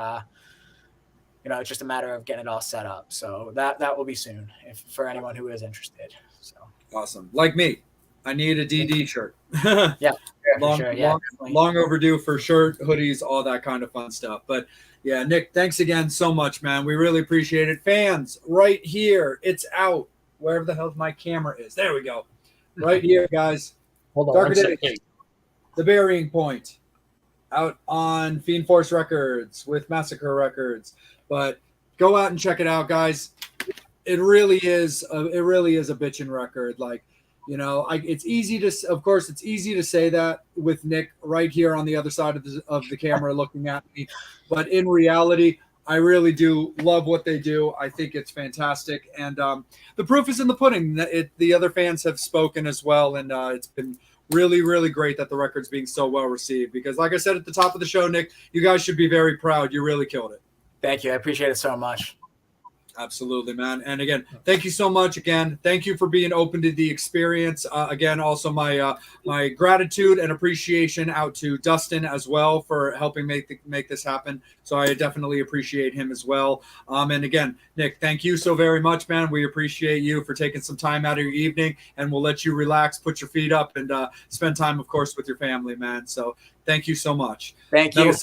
it's just a matter of getting it all set up. So that will be soon, for anyone who is interested. So awesome, like me. I need a DD shirt. Yeah, long overdue for shirt, hoodies, all that kind of fun stuff. But yeah, Nick, thanks again so much, man. We really appreciate it. Fans, right here, it's out. Wherever the hell my camera is. There we go. Right here, guys. Hold on. Darker Days, The Burying Point, out on Fiend Force Records with Massacre Records. But go out and check it out, guys. It really is a bitchin' record. Like, it's easy to say that with Nick right here on the other side of the camera looking at me, but in reality, I really do love what they do. I think it's fantastic, and the proof is in the pudding. The other fans have spoken as well, and it's been really, really great that the record's being so well received. Because, like I said at the top of the show, Nick, you guys should be very proud. You really killed it. Thank you. I appreciate it so much. Absolutely, man. And again, thank you so much. Again, thank you for being open to the experience. Again, also my gratitude and appreciation out to Dustin as well for helping make this happen. So I definitely appreciate him as well. And again, Nick, thank you so very much, man. We appreciate you for taking some time out of your evening, and we'll let you relax, put your feet up, and spend time, of course, with your family, man. So thank you so much. Thank you.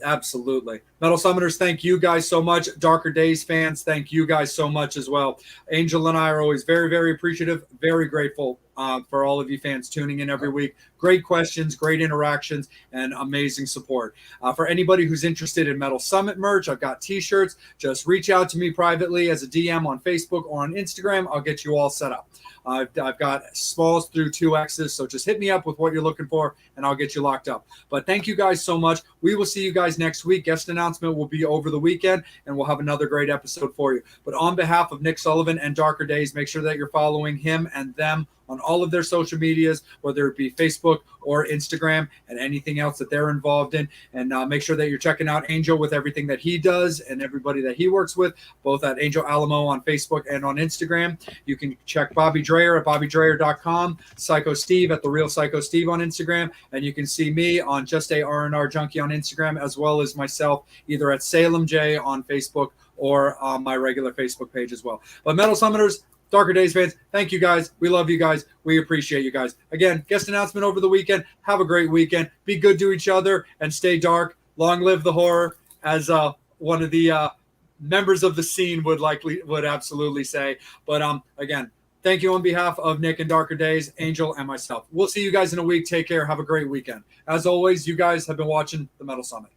Absolutely. Metal Summoners, thank you guys so much. Darker Days fans, thank you guys so much as well. Angel and I are always very, very appreciative, very grateful for all of you fans tuning in every week. Great questions, great interactions, and amazing support. For anybody who's interested in Metal Summit merch, I've got t-shirts. Just reach out to me privately as a DM on Facebook or on Instagram. I'll get you all set up. I've got smalls through 2Xs, so just hit me up with what you're looking for, and I'll get you locked up. But thank you guys so much. We will see you guys next week. Guest announcement will be over the weekend, and we'll have another great episode for you. But on behalf of Nick Sullivan and Darker Days, make sure that you're following him and them on all of their social medias, whether it be Facebook or Instagram and anything else that they're involved in. And make sure that you're checking out Angel with everything that he does and everybody that he works with, both at Angel Alamo on Facebook and on Instagram. You can check Bobby Dreyer at BobbyDreyer.com, Psycho Steve at The Real Psycho Steve on Instagram, and you can see me on Just a R&R Junkie on Instagram, as well as myself either at Salem J on Facebook or on my regular Facebook page as well. But Metal Summoners, Darker Days fans, thank you guys. We love you guys. We appreciate you guys. Again, guest announcement over the weekend. Have a great weekend. Be good to each other and stay dark. Long live the horror, as one of the members of the scene would absolutely say. But again, thank you on behalf of Nick and Darker Days, Angel, and myself. We'll see you guys in a week. Take care. Have a great weekend. As always, you guys have been watching the Metal Summit.